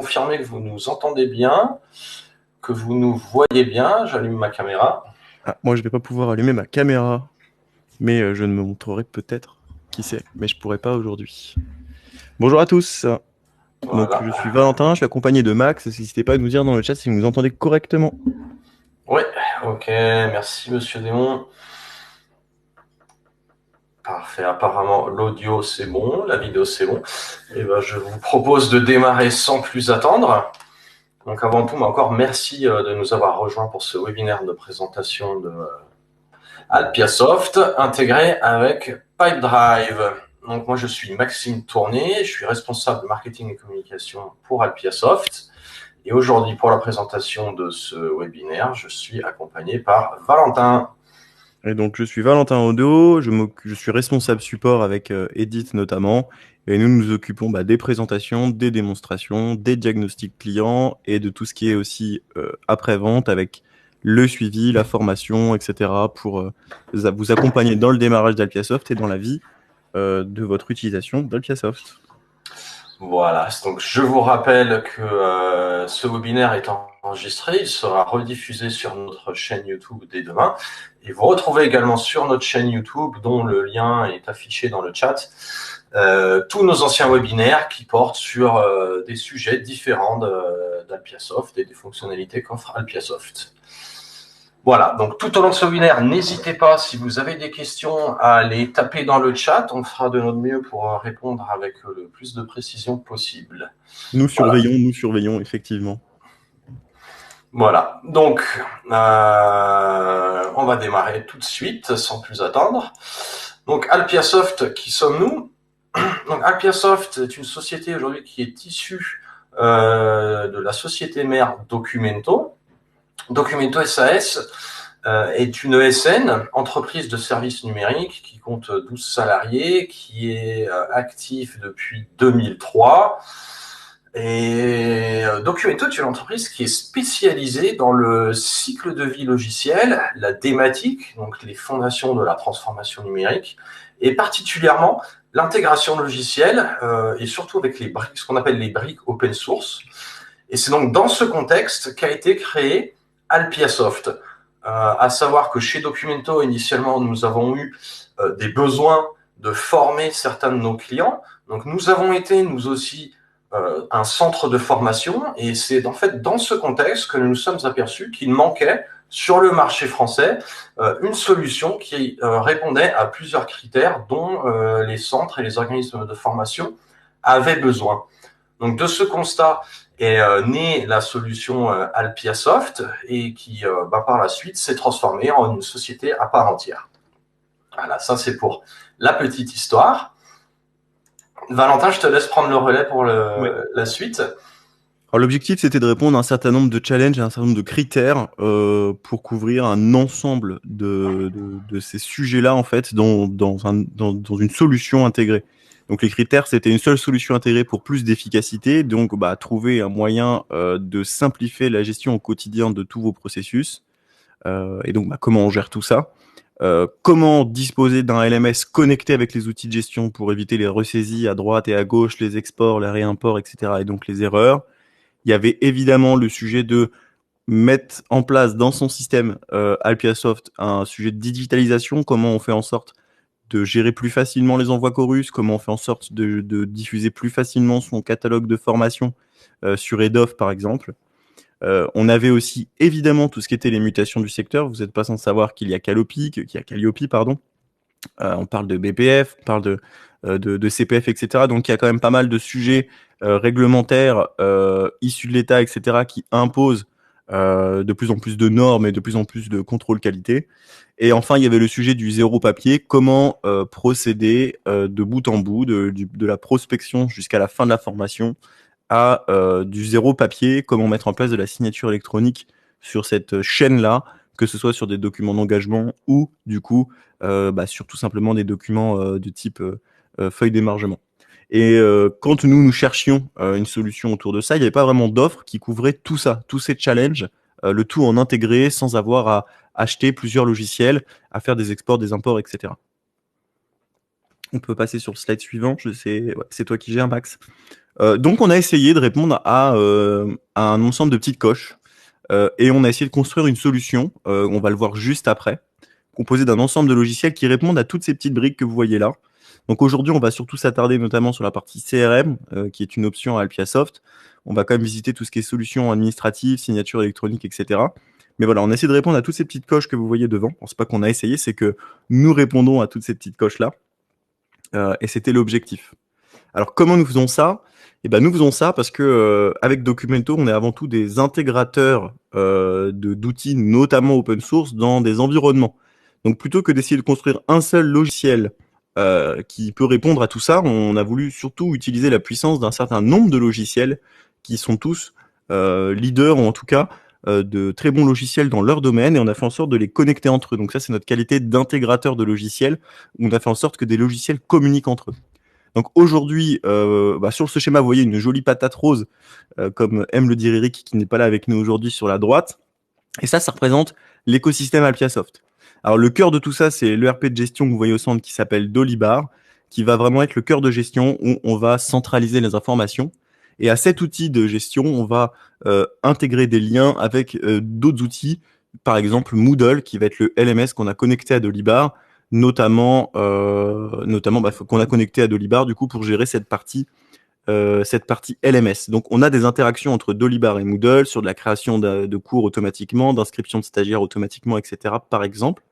confirmer que vous nous entendez bien, que vous nous voyez bien. J'allume ma caméra. Ah, moi, je vais pas pouvoir allumer ma caméra, mais je ne me montrerai peut-être, qui sait, mais je pourrai pas aujourd'hui. Bonjour à tous. Donc, Voilà. je suis Valentin, je suis accompagné de Max. N'hésitez pas à nous dire dans le chat si vous nous entendez correctement. Oui, ok, merci Monsieur Démon. Parfait, apparemment l'audio c'est bon, la vidéo c'est bon. Et ben, je vous propose de démarrer sans plus attendre. Donc avant tout, encore merci de nous avoir rejoints pour ce webinaire de présentation de Alpiasoft intégré avec Pipedrive. Donc moi je suis Maxime Tourné, je suis responsable marketing et communication pour Alpiasoft. Et aujourd'hui pour la présentation de ce webinaire, je suis accompagné par Valentin. Et donc, je suis Valentin Odo, je suis responsable support avec Edith notamment, et nous nous occupons des présentations, des démonstrations, des diagnostics clients et de tout ce qui est aussi après-vente avec le suivi, la formation, etc. pour vous accompagner dans le démarrage d'Alpiasoft et dans la vie de votre utilisation d'Alpiasoft. Voilà, donc je vous rappelle que ce webinaire est enregistré, il sera rediffusé sur notre chaîne YouTube dès demain. Et vous retrouvez également sur notre chaîne YouTube, dont le lien est affiché dans le chat, tous nos anciens webinaires qui portent sur des sujets différents d'Alpiasoft et des fonctionnalités qu'offre Alpiasoft. Voilà, donc tout au long de ce webinaire, n'hésitez pas, si vous avez des questions, à les taper dans le chat. On fera de notre mieux pour répondre avec le plus de précision possible. Nous Voilà. surveillons, effectivement. Voilà, donc on va démarrer tout de suite, sans plus attendre. Donc Alpiasoft, qui sommes-nous? Donc Alpiasoft est une société aujourd'hui qui est issue de la société mère Documento. Documento SAS est une ESN, entreprise de services numériques, qui compte 12 salariés, qui est actif depuis 2003. Et Documento est une entreprise qui est spécialisée dans le cycle de vie logiciel, la thématique, donc les fondations de la transformation numérique, et particulièrement l'intégration logicielle, et surtout avec les briques, ce qu'on appelle les briques open source. Et c'est donc dans ce contexte qu'a été créé Alpiasoft. À savoir que chez Documento, initialement, nous avons eu des besoins de former certains de nos clients. Donc nous avons été, nous aussi, un centre de formation, et c'est en fait dans ce contexte que nous nous sommes aperçus qu'il manquait sur le marché français une solution qui répondait à plusieurs critères dont les centres et les organismes de formation avaient besoin. Donc de ce constat est née la solution Alpiasoft, et qui par la suite s'est transformée en une société à part entière. Voilà, ça c'est pour la petite histoire. Valentin, je te laisse prendre le relais pour la suite. Alors, l'objectif, c'était de répondre à un certain nombre de challenges et un certain nombre de critères pour couvrir un ensemble de ces sujets-là, en fait, dans une solution intégrée. Donc, les critères, c'était une seule solution intégrée pour plus d'efficacité, donc trouver un moyen de simplifier la gestion au quotidien de tous vos processus, et donc comment on gère tout ça. Comment disposer d'un LMS connecté avec les outils de gestion pour éviter les ressaisies à droite et à gauche, les exports, les réimports, etc. et donc les erreurs. Il y avait évidemment le sujet de mettre en place dans son système Alpiasoft un sujet de digitalisation, comment on fait en sorte de gérer plus facilement les envois chorus, comment on fait en sorte de diffuser plus facilement son catalogue de formation sur EDOF par exemple. On avait aussi évidemment tout ce qui était les mutations du secteur. Vous n'êtes pas sans savoir qu'il y a Calliope, pardon. On parle de BPF, on parle de CPF, etc. Donc il y a quand même pas mal de sujets réglementaires issus de l'État, etc., qui imposent de plus en plus de normes et de plus en plus de contrôle qualité. Et enfin, il y avait le sujet du zéro papier, comment procéder de bout en bout, de la prospection jusqu'à la fin de la formation, à du zéro papier, comment mettre en place de la signature électronique sur cette chaîne-là, que ce soit sur des documents d'engagement ou du coup sur tout simplement des documents de type feuille d'émargement. Et quand nous cherchions une solution autour de ça, il n'y avait pas vraiment d'offre qui couvrait tout ça, tous ces challenges, le tout en intégré sans avoir à acheter plusieurs logiciels, à faire des exports, des imports, etc. On peut passer sur le slide suivant. Je sais, ouais, c'est toi qui gères, Max. Donc, on a essayé de répondre à un ensemble de petites coches et on a essayé de construire une solution, on va le voir juste après, composée d'un ensemble de logiciels qui répondent à toutes ces petites briques que vous voyez là. Donc aujourd'hui, on va surtout s'attarder notamment sur la partie CRM, qui est une option à Alpiasoft. On va quand même visiter tout ce qui est solutions administratives, signature électronique, etc. Mais voilà, on essaie de répondre à toutes ces petites coches que vous voyez devant. Bon, c'est pas qu'on a essayé, c'est que nous répondons à toutes ces petites coches-là. Et c'était l'objectif. Alors comment nous faisons ça? Eh ben, nous faisons ça parce que avec Documento, on est avant tout des intégrateurs d'outils, notamment open source, dans des environnements. Donc plutôt que d'essayer de construire un seul logiciel qui peut répondre à tout ça, on a voulu surtout utiliser la puissance d'un certain nombre de logiciels qui sont tous leaders, ou en tout cas de très bons logiciels dans leur domaine, et on a fait en sorte de les connecter entre eux. Donc ça, c'est notre qualité d'intégrateur de logiciels, où on a fait en sorte que des logiciels communiquent entre eux. Donc aujourd'hui, sur ce schéma, vous voyez une jolie patate rose, comme aime le dire Eric, qui n'est pas là avec nous aujourd'hui, sur la droite. Et ça représente l'écosystème Alpiasoft. Alors le cœur de tout ça, c'est l'ERP de gestion que vous voyez au centre qui s'appelle Dolibar, qui va vraiment être le cœur de gestion où on va centraliser les informations. Et à cet outil de gestion, on va intégrer des liens avec d'autres outils, par exemple Moodle, qui va être le LMS qu'on a connecté à Dolibar, notamment qu'on a connecté à Dolibar du coup pour gérer cette partie LMS. Donc on a des interactions entre Dolibar et Moodle sur de la création de cours automatiquement, d'inscription de stagiaires automatiquement, etc. par exemple.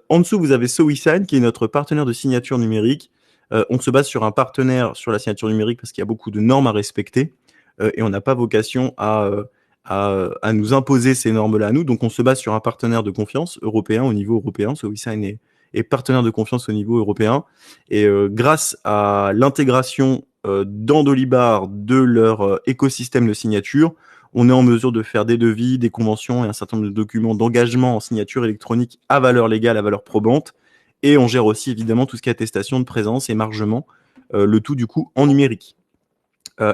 En dessous, vous avez SoWeSign, qui est notre partenaire de signature numérique. On se base sur un partenaire sur la signature numérique parce qu'il y a beaucoup de normes à respecter et on n'a pas vocation à nous imposer ces normes-là à nous. Donc on se base sur un partenaire de confiance européen au niveau européen. SoWeSign est partenaire de confiance au niveau européen. Et grâce à l'intégration dans Dolibar de leur écosystème de signature, on est en mesure de faire des devis, des conventions et un certain nombre de documents d'engagement en signature électronique à valeur légale, à valeur probante. Et on gère aussi évidemment tout ce qui est attestation de présence, émargement, le tout du coup en numérique.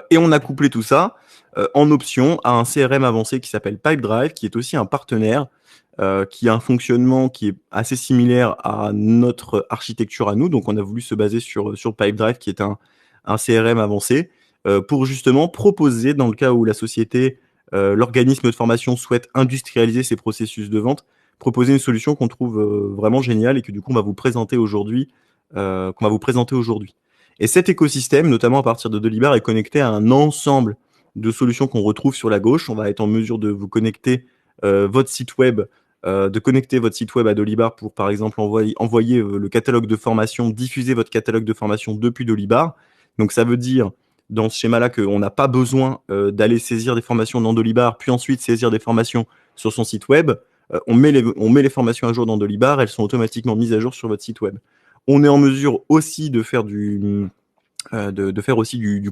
Et on a couplé tout ça en option à un CRM avancé qui s'appelle Pipedrive, qui est aussi un partenaire, qui a un fonctionnement qui est assez similaire à notre architecture à nous. Donc on a voulu se baser sur Pipedrive, qui est un CRM avancé, pour justement proposer, dans le cas où la société, l'organisme de formation souhaite industrialiser ses processus de vente, proposer une solution qu'on trouve vraiment géniale et que du coup on va vous présenter aujourd'hui. Et cet écosystème, notamment à partir de Dolibar, est connecté à un ensemble de solutions qu'on retrouve sur la gauche. On va être en mesure de vous connecter votre site web, de connecter votre site web à Dolibar pour, par exemple, envoyer le catalogue de formation, diffuser votre catalogue de formation depuis Dolibar. Donc ça veut dire, dans ce schéma-là, qu'on n'a pas besoin d'aller saisir des formations dans Dolibar, puis ensuite saisir des formations sur son site web. On met les formations à jour dans Dolibar, elles sont automatiquement mises à jour sur votre site web. On est en mesure aussi de faire du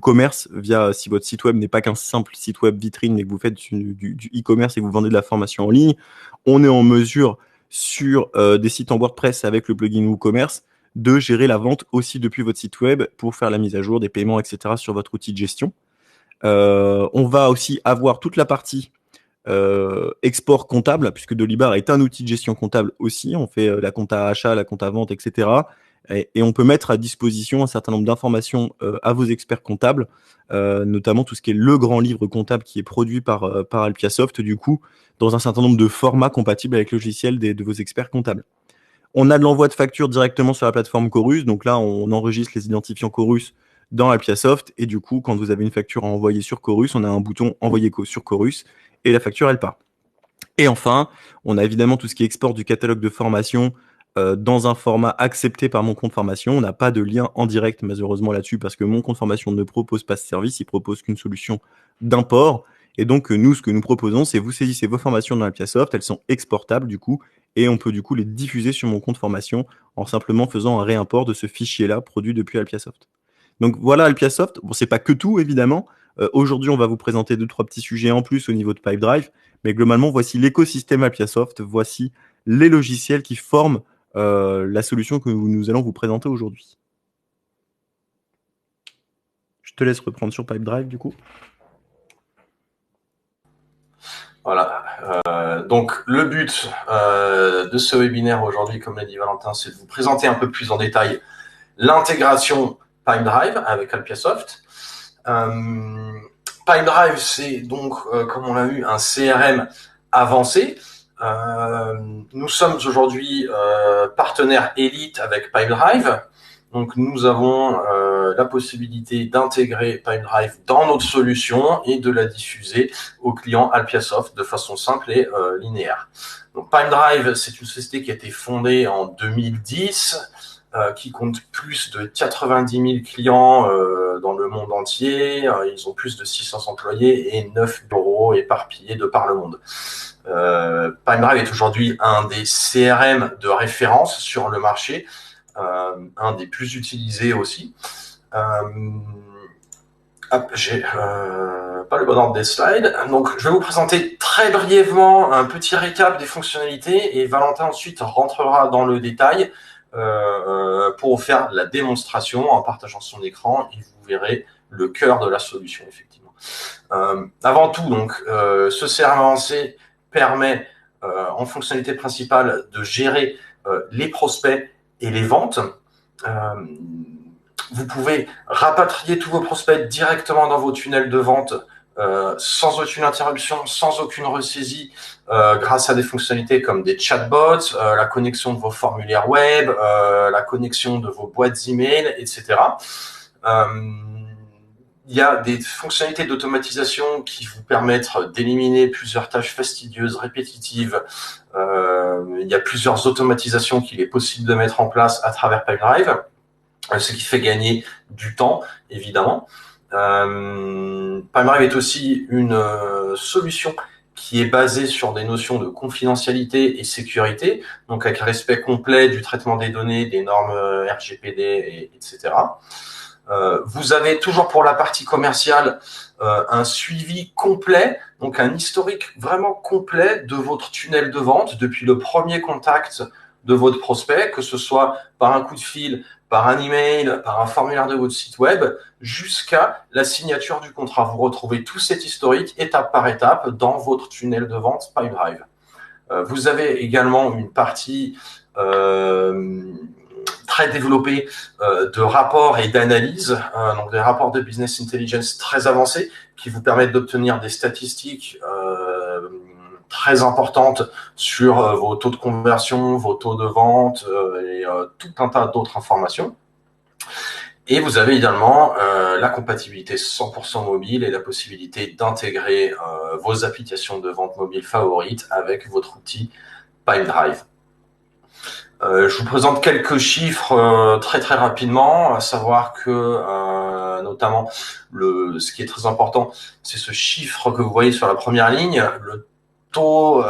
commerce via, si votre site web n'est pas qu'un simple site web vitrine, mais que vous faites du e-commerce et que vous vendez de la formation en ligne. On est en mesure sur des sites en WordPress avec le plugin WooCommerce de gérer la vente aussi depuis votre site web pour faire la mise à jour des paiements, etc. sur votre outil de gestion. On va aussi avoir toute la partie export comptable, puisque Dolibar est un outil de gestion comptable aussi. On fait la compta achat, la compta vente, etc. Et on peut mettre à disposition un certain nombre d'informations à vos experts comptables, notamment tout ce qui est le grand livre comptable qui est produit par Alpiasoft, du coup, dans un certain nombre de formats compatibles avec le logiciel de vos experts comptables. On a de l'envoi de factures directement sur la plateforme Chorus. Donc là, on enregistre les identifiants Chorus dans Alpiasoft. Et du coup, quand vous avez une facture à envoyer sur Chorus, on a un bouton envoyer sur Chorus et la facture, elle part. Et enfin, on a évidemment tout ce qui est export du catalogue de formation dans un format accepté par mon compte formation. On n'a pas de lien en direct, malheureusement, là-dessus, parce que mon compte formation ne propose pas ce service. Il propose qu'une solution d'import. Et donc, nous, ce que nous proposons, c'est vous saisissez vos formations dans Alpiasoft. Elles sont exportables, du coup, et on peut, du coup, les diffuser sur mon compte formation en simplement faisant un réimport de ce fichier-là produit depuis Alpiasoft. Donc, voilà Alpiasoft. Bon, c'est pas que tout, évidemment. Aujourd'hui, on va vous présenter 2-3 petits sujets en plus au niveau de Pipedrive. Mais globalement, voici l'écosystème Alpiasoft. Voici les logiciels qui forment la solution que nous allons vous présenter aujourd'hui. Je te laisse reprendre sur Pipedrive, du coup. Voilà. Donc, le but de ce webinaire aujourd'hui, comme l'a dit Valentin, c'est de vous présenter un peu plus en détail l'intégration Pipedrive avec Alpiasoft. Pipedrive, c'est donc, comme on l'a vu, un CRM avancé. Nous sommes aujourd'hui partenaires élite avec Pipedrive. Donc nous avons la possibilité d'intégrer Pipedrive dans notre solution et de la diffuser aux clients Alpiasoft de façon simple et linéaire. Donc Pipedrive, c'est une société qui a été fondée en 2010, qui compte plus de 90 000 clients dans le monde entier. Ils ont plus de 600 employés et 9 bureaux éparpillés de par le monde. Pipedrive est aujourd'hui un des CRM de référence sur le marché, un des plus utilisés aussi. J'ai pas le bon ordre des slides. Donc, je vais vous présenter très brièvement un petit récap des fonctionnalités et Valentin ensuite rentrera dans le détail pour vous faire la démonstration en partageant son écran et vous verrez le cœur de la solution, effectivement. Avant tout, donc, ce CRM avancé permet en fonctionnalité principale de gérer les prospects et les ventes. Vous pouvez rapatrier tous vos prospects directement dans vos tunnels de vente sans aucune interruption, sans aucune ressaisie, grâce à des fonctionnalités comme des chatbots, la connexion de vos formulaires web, la connexion de vos boîtes email, etc. Il y a des fonctionnalités d'automatisation qui vous permettent d'éliminer plusieurs tâches fastidieuses, répétitives. Il y a plusieurs automatisations qu'il est possible de mettre en place à travers Pipedrive, ce qui fait gagner du temps, évidemment. Pipedrive est aussi une solution qui est basée sur des notions de confidentialité et sécurité, donc avec respect complet du traitement des données, des normes RGPD, etc. Vous avez toujours pour la partie commerciale un suivi complet, donc un historique vraiment complet de votre tunnel de vente depuis le premier contact de votre prospect, que ce soit par un coup de fil, par un email, par un formulaire de votre site web, jusqu'à la signature du contrat. Vous retrouvez tout cet historique étape par étape dans votre tunnel de vente Pipedrive. Vous avez également une partie très développée de rapports et d'analyses, donc des rapports de business intelligence très avancés qui vous permettent d'obtenir des statistiques très importantes sur vos taux de conversion, vos taux de vente et tout un tas d'autres informations. Et vous avez également la compatibilité 100% mobile et la possibilité d'intégrer vos applications de vente mobile favorites avec votre outil Pipedrive. Je vous présente quelques chiffres très très rapidement, à savoir que notamment ce qui est très important, c'est ce chiffre que vous voyez sur la première ligne, le taux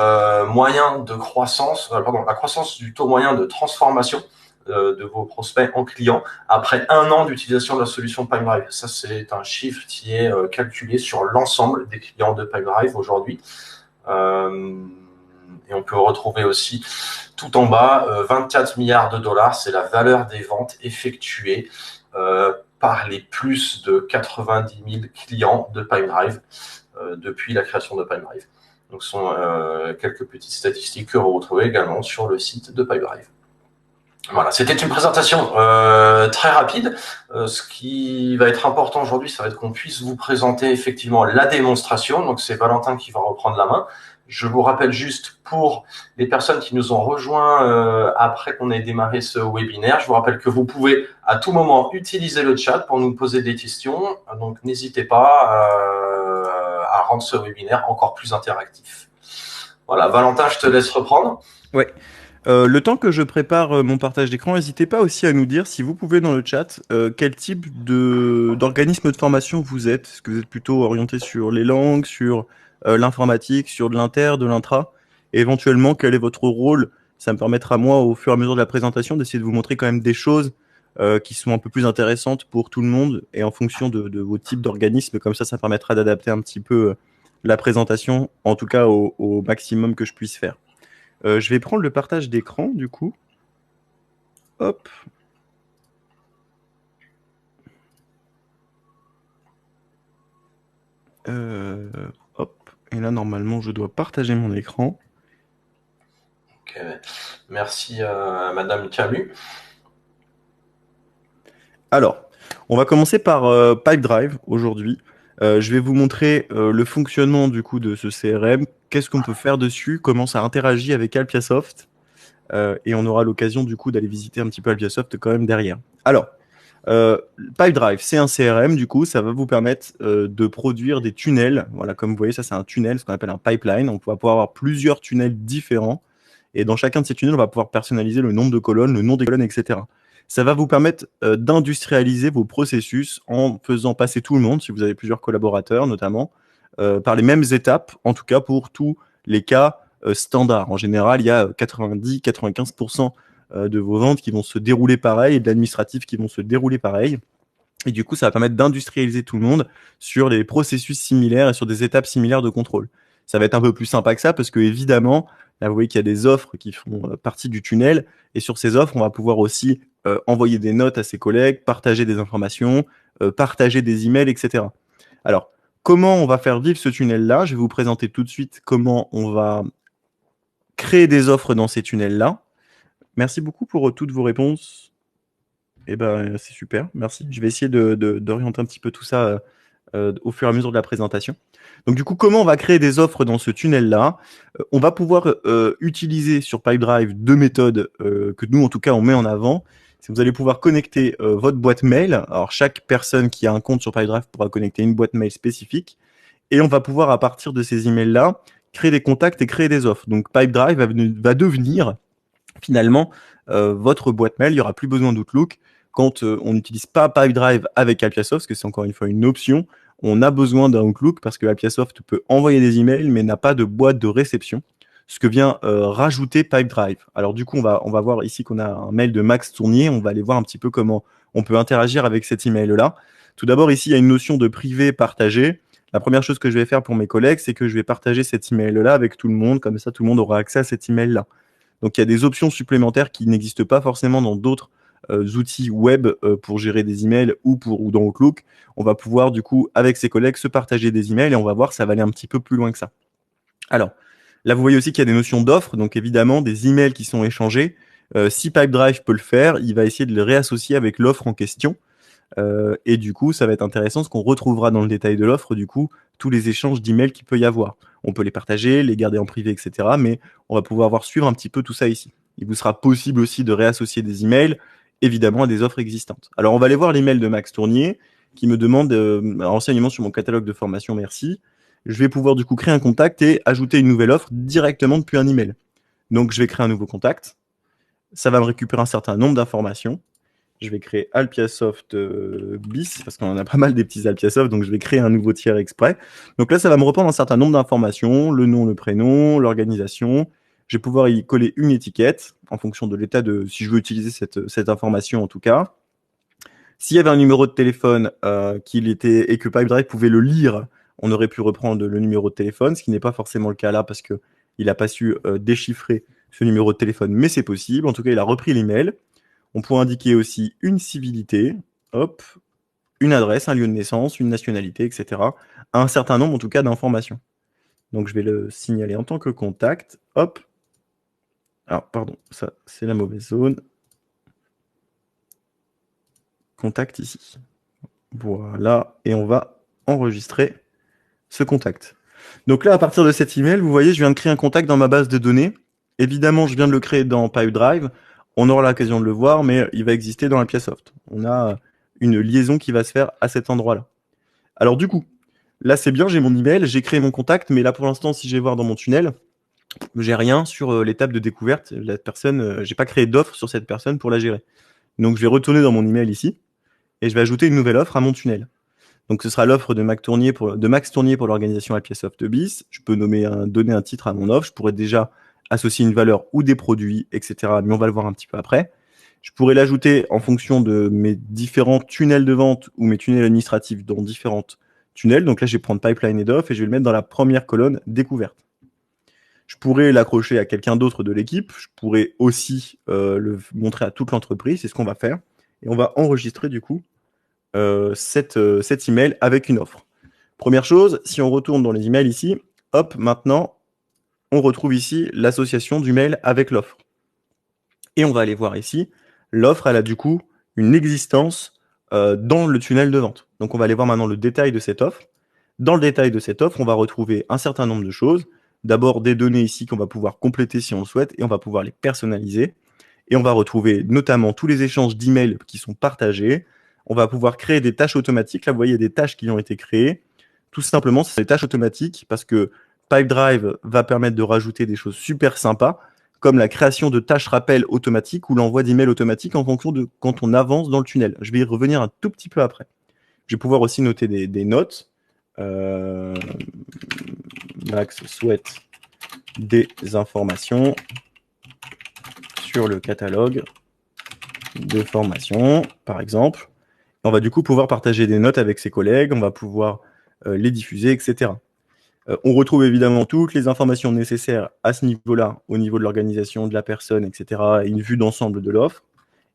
moyen de croissance, la croissance du taux moyen de transformation de vos prospects en clients après 1 an d'utilisation de la solution Pipedrive. Ça, c'est un chiffre qui est calculé sur l'ensemble des clients de Pipedrive aujourd'hui. Et on peut retrouver aussi tout en bas 24 milliards de dollars, c'est la valeur des ventes effectuées par les plus de 90 000 clients de Pipedrive depuis la création de Pipedrive. Donc, ce sont quelques petites statistiques que vous retrouvez également sur le site de Pipedrive. Voilà, c'était une présentation très rapide. Ce qui va être important aujourd'hui, ça va être qu'on puisse vous présenter effectivement la démonstration. Donc, c'est Valentin qui va reprendre la main. Je vous rappelle juste pour les personnes qui nous ont rejoints après qu'on ait démarré ce webinaire, je vous rappelle que vous pouvez à tout moment utiliser le chat pour nous poser des questions. Donc, n'hésitez pas à rendre ce webinaire encore plus interactif. Voilà, Valentin, je te laisse reprendre. Ouais. Le temps que je prépare mon partage d'écran, n'hésitez pas aussi à nous dire, si vous pouvez dans le chat, quel type d'organisme de formation vous êtes. Est-ce que vous êtes plutôt orienté sur les langues, sur l'informatique, sur de l'inter, de l'intra? Et éventuellement, quel est votre rôle? Ça me permettra, moi, au fur et à mesure de la présentation, d'essayer de vous montrer quand même des choses qui sont un peu plus intéressantes pour tout le monde et en fonction de vos types d'organismes. Comme ça permettra d'adapter un petit peu la présentation, en tout cas au maximum que je puisse faire. Je vais prendre le partage d'écran, du coup. Hop. Hop. Et là, normalement, je dois partager mon écran. Ok. Merci, Madame Camus. Alors, On va commencer par Pipedrive aujourd'hui. Je vais vous montrer le fonctionnement du coup de ce CRM, qu'est-ce qu'on peut faire dessus, comment ça interagit avec Alpiasoft, et on aura l'occasion du coup d'aller visiter un petit peu Alpiasoft quand même derrière. Alors, Pipedrive, c'est un CRM, du coup, ça va vous permettre de produire des tunnels. Voilà, comme vous voyez, ça c'est un tunnel, ce qu'on appelle un pipeline. On va pouvoir avoir plusieurs tunnels différents. Et dans chacun de ces tunnels, on va pouvoir personnaliser le nombre de colonnes, le nom des colonnes, etc. Ça va vous permettre d'industrialiser vos processus en faisant passer tout le monde, si vous avez plusieurs collaborateurs notamment, par les mêmes étapes, en tout cas pour tous les cas standards. En général, il y a 90-95% de vos ventes qui vont se dérouler pareil et de l'administratif qui vont se dérouler pareil. Et du coup, ça va permettre d'industrialiser tout le monde sur des processus similaires et sur des étapes similaires de contrôle. Ça va être un peu plus sympa que ça parce que, évidemment, là, vous voyez qu'il y a des offres qui font partie du tunnel. Et sur ces offres, on va pouvoir aussi envoyer des notes à ses collègues, partager des informations, partager des emails, etc. Alors, comment on va faire vivre ce tunnel-là? Je vais vous présenter tout de suite comment on va créer des offres dans ces tunnels-là. Merci beaucoup pour toutes vos réponses. Eh ben, c'est super, merci. Je vais essayer d'orienter un petit peu tout ça au fur et à mesure de la présentation. Donc du coup, comment on va créer des offres dans ce tunnel-là? On va pouvoir utiliser sur Pipedrive deux méthodes que nous, en tout cas, on met en avant. Si vous allez pouvoir connecter votre boîte mail. Alors chaque personne qui a un compte sur Pipedrive pourra connecter une boîte mail spécifique. Et on va pouvoir, à partir de ces emails-là, créer des contacts et créer des offres. Donc Pipedrive va devenir finalement votre boîte mail. Il n'y aura plus besoin d'Outlook. Quand on n'utilise pas Pipedrive avec Alpiasoft, parce que c'est encore une fois une option, on a besoin d'un Outlook parce que Alpiasoft peut envoyer des emails mais n'a pas de boîte de réception, ce que vient rajouter Pipedrive. Alors du coup, on va voir ici qu'on a un mail de Max Tournier. On va aller voir un petit peu comment on peut interagir avec cet email-là. Tout d'abord, ici, il y a une notion de privé partagé. La première chose que je vais faire pour mes collègues, c'est que je vais partager cet email-là avec tout le monde. Comme ça, tout le monde aura accès à cet email-là. Donc, il y a des options supplémentaires qui n'existent pas forcément dans d'autres outils web pour gérer des emails ou dans Outlook. On va pouvoir, du coup, avec ses collègues, se partager des emails et on va voir, ça va aller un petit peu plus loin que ça. Alors, là, vous voyez aussi qu'il y a des notions d'offres. Donc, évidemment, des emails qui sont échangés. Si Pipedrive peut le faire, il va essayer de les réassocier avec l'offre en question. Et du coup, ça va être intéressant, parce qu'on retrouvera dans le détail de l'offre, du coup, tous les échanges d'emails qu'il peut y avoir. On peut les partager, les garder en privé, etc. Mais on va pouvoir suivre un petit peu tout ça ici. Il vous sera possible aussi de réassocier des emails, évidemment, à des offres existantes. Alors, on va aller voir l'email de Max Tournier, qui me demande un renseignement sur mon catalogue de formation, merci. Je vais pouvoir, du coup, créer un contact et ajouter une nouvelle offre directement depuis un email. Donc, je vais créer un nouveau contact. Ça va me récupérer un certain nombre d'informations. Je vais créer Alpiasoft bis, parce qu'on en a pas mal des petits Alpiasoft, donc je vais créer un nouveau tiers exprès. Donc là, ça va me reprendre un certain nombre d'informations, le nom, le prénom, l'organisation. Je vais pouvoir y coller une étiquette, en fonction de l'état de, si je veux utiliser cette information en tout cas. S'il y avait un numéro de téléphone et que Pipedrive pouvait le lire, on aurait pu reprendre le numéro de téléphone, ce qui n'est pas forcément le cas là, parce qu'il n'a pas su déchiffrer ce numéro de téléphone, mais c'est possible. En tout cas, il a repris l'email. On peut indiquer aussi une civilité, hop, une adresse, un lieu de naissance, une nationalité, etc. Un certain nombre, en tout cas, d'informations. Donc, je vais le signaler en tant que contact. Hop. Alors, pardon, ça, c'est la mauvaise zone. Contact ici. Voilà. Et on va enregistrer ce contact. Donc là, à partir de cet email, vous voyez, je viens de créer un contact dans ma base de données. Évidemment, je viens de le créer dans Pipedrive. On aura l'occasion de le voir, mais il va exister dans Alpiasoft. On a une liaison qui va se faire à cet endroit-là. Alors du coup, là c'est bien, j'ai mon email, j'ai créé mon contact, mais là pour l'instant, si je vais voir dans mon tunnel, j'ai rien sur l'étape de découverte. La personne, j'ai pas créé d'offre sur cette personne pour la gérer. Donc je vais retourner dans mon email ici et je vais ajouter une nouvelle offre à mon tunnel. Donc ce sera l'offre de Max Tournier pour l'organisation Alpiasoft bis. Je peux donner un titre à mon offre. Je pourrais déjà associer une valeur ou des produits, etc. Mais on va le voir un petit peu après. Je pourrais l'ajouter en fonction de mes différents tunnels de vente ou mes tunnels administratifs dans différentes tunnels. Donc là, je vais prendre pipeline et d'offres et je vais le mettre dans la première colonne découverte. Je pourrais l'accrocher à quelqu'un d'autre de l'équipe. Je pourrais aussi le montrer à toute l'entreprise. C'est ce qu'on va faire. Et on va enregistrer du coup cet email avec une offre. Première chose, si on retourne dans les emails ici, hop, maintenant, on retrouve ici l'association du mail avec l'offre. Et on va aller voir ici, l'offre, elle a du coup une existence dans le tunnel de vente. Donc, on va aller voir maintenant le détail de cette offre. Dans le détail de cette offre, on va retrouver un certain nombre de choses. D'abord, des données ici qu'on va pouvoir compléter si on le souhaite et on va pouvoir les personnaliser. Et on va retrouver notamment tous les échanges d'emails qui sont partagés. On va pouvoir créer des tâches automatiques. Là, vous voyez des tâches qui ont été créées. Tout simplement, c'est des tâches automatiques parce que Pipedrive va permettre de rajouter des choses super sympas, comme la création de tâches rappels automatiques ou l'envoi d'emails automatiques en fonction de quand on avance dans le tunnel. Je vais y revenir un tout petit peu après. Je vais pouvoir aussi noter des notes. Max souhaite des informations sur le catalogue de formation, par exemple. On va du coup pouvoir partager des notes avec ses collègues, on va pouvoir les diffuser, etc. On retrouve évidemment toutes les informations nécessaires à ce niveau-là, au niveau de l'organisation de la personne, etc., et une vue d'ensemble de l'offre.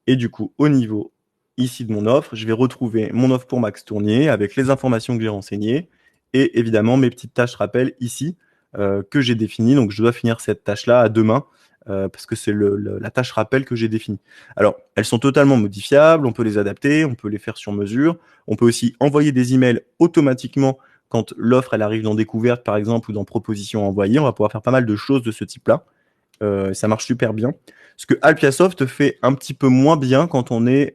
Et du coup, au niveau ici de mon offre, je vais retrouver mon offre pour Max Tournier avec les informations que j'ai renseignées et évidemment mes petites tâches rappel ici que j'ai définies. Donc, je dois finir cette tâche-là à demain parce que c'est la tâche rappel que j'ai définie. Alors, elles sont totalement modifiables, on peut les adapter, on peut les faire sur mesure. On peut aussi envoyer des emails automatiquement quand l'offre elle arrive dans découverte, par exemple, ou dans proposition envoyée. On va pouvoir faire pas mal de choses de ce type-là. Ça marche super bien. Ce que Alpiasoft fait un petit peu moins bien quand on est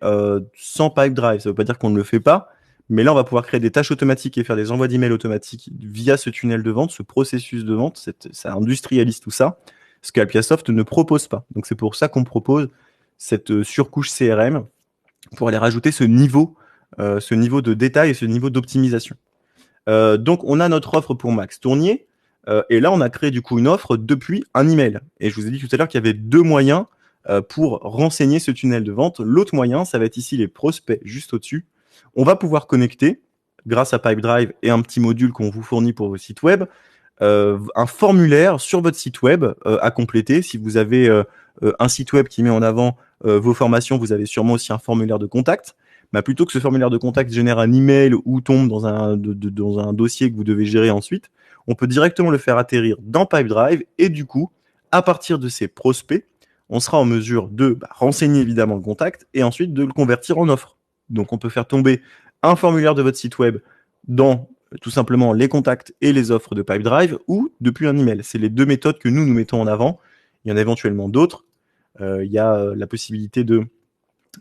sans Pipedrive. Ça ne veut pas dire qu'on ne le fait pas, mais là, on va pouvoir créer des tâches automatiques et faire des envois d'emails automatiques via ce tunnel de vente, ce processus de vente. Ça industrialise tout ça, ce qu'Alpiasoft ne propose pas. Donc, c'est pour ça qu'on propose cette surcouche CRM pour aller rajouter ce niveau de détail et ce niveau d'optimisation. Donc, on a notre offre pour Max Tournier. Et là, on a créé du coup une offre depuis un email. Et je vous ai dit tout à l'heure qu'il y avait deux moyens pour renseigner ce tunnel de vente. L'autre moyen, ça va être ici les prospects, juste au-dessus. On va pouvoir connecter, grâce à Pipedrive et un petit module qu'on vous fournit pour vos sites web, un formulaire sur votre site web à compléter. Si vous avez un site web qui met en avant vos formations, vous avez sûrement aussi un formulaire de contact. Bah, plutôt que ce formulaire de contact génère un email ou tombe dans un dossier que vous devez gérer ensuite, on peut directement le faire atterrir dans Pipedrive et du coup, à partir de ces prospects, on sera en mesure de renseigner évidemment le contact et ensuite de le convertir en offre. Donc on peut faire tomber un formulaire de votre site web dans tout simplement les contacts et les offres de Pipedrive ou depuis un email. C'est les deux méthodes que nous mettons en avant. Il y en a éventuellement d'autres. Il y a la possibilité de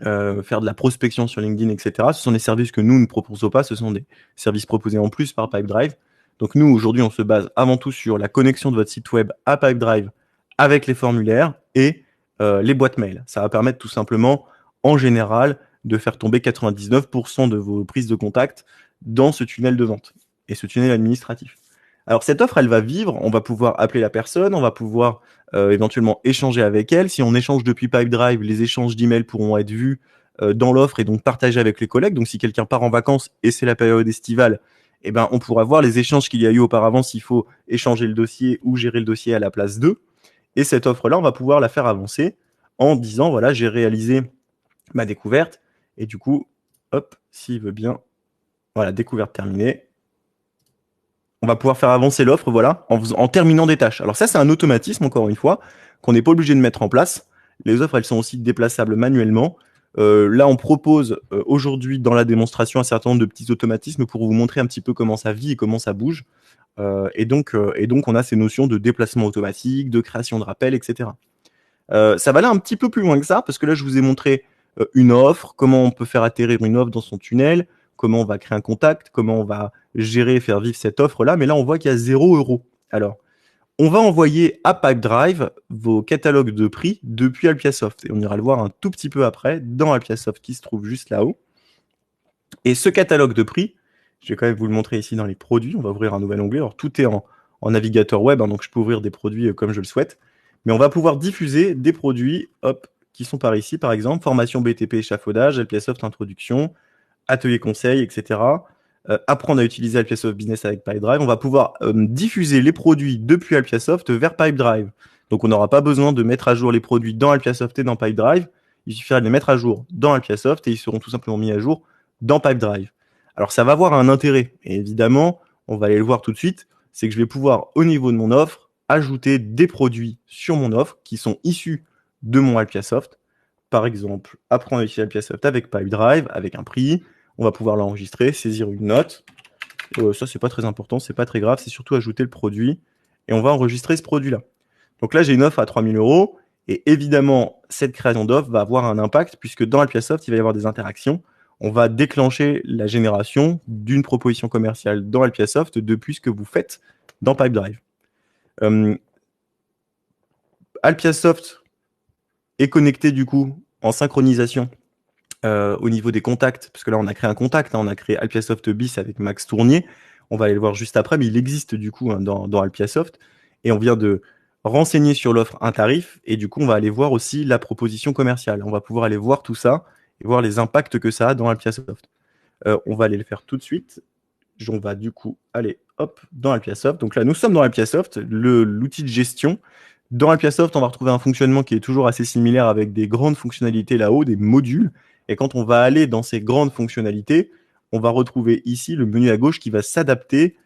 faire de la prospection sur LinkedIn, etc. Ce sont des services que nous ne proposons pas, ce sont des services proposés en plus par Pipedrive. Donc nous, aujourd'hui, on se base avant tout sur la connexion de votre site web à Pipedrive avec les formulaires et les boîtes mail. Ça va permettre tout simplement, en général, de faire tomber 99% de vos prises de contact dans ce tunnel de vente et ce tunnel administratif. Alors cette offre, elle va vivre, on va pouvoir appeler la personne, on va pouvoir éventuellement échanger avec elle. Si on échange depuis Pipedrive, les échanges d'emails pourront être vus dans l'offre et donc partagés avec les collègues. Donc si quelqu'un part en vacances et c'est la période estivale, eh ben, on pourra voir les échanges qu'il y a eu auparavant s'il faut échanger le dossier ou gérer le dossier à la place d'eux. Et cette offre-là, on va pouvoir la faire avancer en disant, voilà, j'ai réalisé ma découverte. Et du coup, hop, s'il veut bien, voilà, découverte terminée. On va pouvoir faire avancer l'offre, voilà, en terminant des tâches. Alors ça, c'est un automatisme, encore une fois, qu'on n'est pas obligé de mettre en place. Les offres, elles sont aussi déplaçables manuellement. Là, on propose aujourd'hui dans la démonstration un certain nombre de petits automatismes pour vous montrer un petit peu comment ça vit et comment ça bouge. Et donc, on a ces notions de déplacement automatique, de création de rappels, etc. Ça va aller un petit peu plus loin que ça, parce que là, je vous ai montré une offre, comment on peut faire atterrir une offre dans son tunnel, comment on va créer un contact, comment on va gérer et faire vivre cette offre-là. Mais là, on voit qu'il y a 0 €. Alors, on va envoyer à Pipedrive vos catalogues de prix depuis Alpiasoft. Et on ira le voir un tout petit peu après dans Alpiasoft qui se trouve juste là-haut. Et ce catalogue de prix, je vais quand même vous le montrer ici dans les produits. On va ouvrir un nouvel onglet. Alors, tout est en navigateur web, hein, donc je peux ouvrir des produits comme je le souhaite. Mais on va pouvoir diffuser des produits qui sont par ici, par exemple, formation BTP échafaudage, Alpiasoft introduction, atelier conseil, etc. Apprendre à utiliser Alpiasoft Business avec Pipedrive. On va pouvoir diffuser les produits depuis Alpiasoft vers Pipedrive. Donc, on n'aura pas besoin de mettre à jour les produits dans Alpiasoft et dans Pipedrive. Il suffira de les mettre à jour dans Alpiasoft et ils seront tout simplement mis à jour dans Pipedrive. Alors, ça va avoir un intérêt. Et évidemment, on va aller le voir tout de suite. C'est que je vais pouvoir, au niveau de mon offre, ajouter des produits sur mon offre qui sont issus de mon Alpiasoft par exemple, apprendre à utiliser Alpiasoft avec Pipedrive, avec un prix. On va pouvoir l'enregistrer, saisir une note. Ça, c'est pas très important, c'est pas très grave, c'est surtout ajouter le produit. Et on va enregistrer ce produit-là. Donc là, j'ai une offre à 3 000 euros. Et évidemment, cette création d'offre va avoir un impact puisque dans Alpiasoft, il va y avoir des interactions. On va déclencher la génération d'une proposition commerciale dans Alpiasoft depuis ce que vous faites dans Pipedrive. Alpiasoft est connecté du coup en synchronisation au niveau des contacts, parce que là on a créé un contact, on a créé Alpiasoft BIS avec Max Tournier, on va aller le voir juste après, mais il existe du coup dans Alpiasoft, et on vient de renseigner sur l'offre un tarif, et du coup on va aller voir aussi la proposition commerciale, on va pouvoir aller voir tout ça, et voir les impacts que ça a dans Alpiasoft. On va aller le faire tout de suite, on va du coup aller hop dans Alpiasoft, donc là nous sommes dans Alpiasoft, l'outil de gestion. Dans Alpiasoft, on va retrouver un fonctionnement qui est toujours assez similaire avec des grandes fonctionnalités là-haut, des modules. Et quand on va aller dans ces grandes fonctionnalités, on va retrouver ici le menu à gauche qui va s'adapter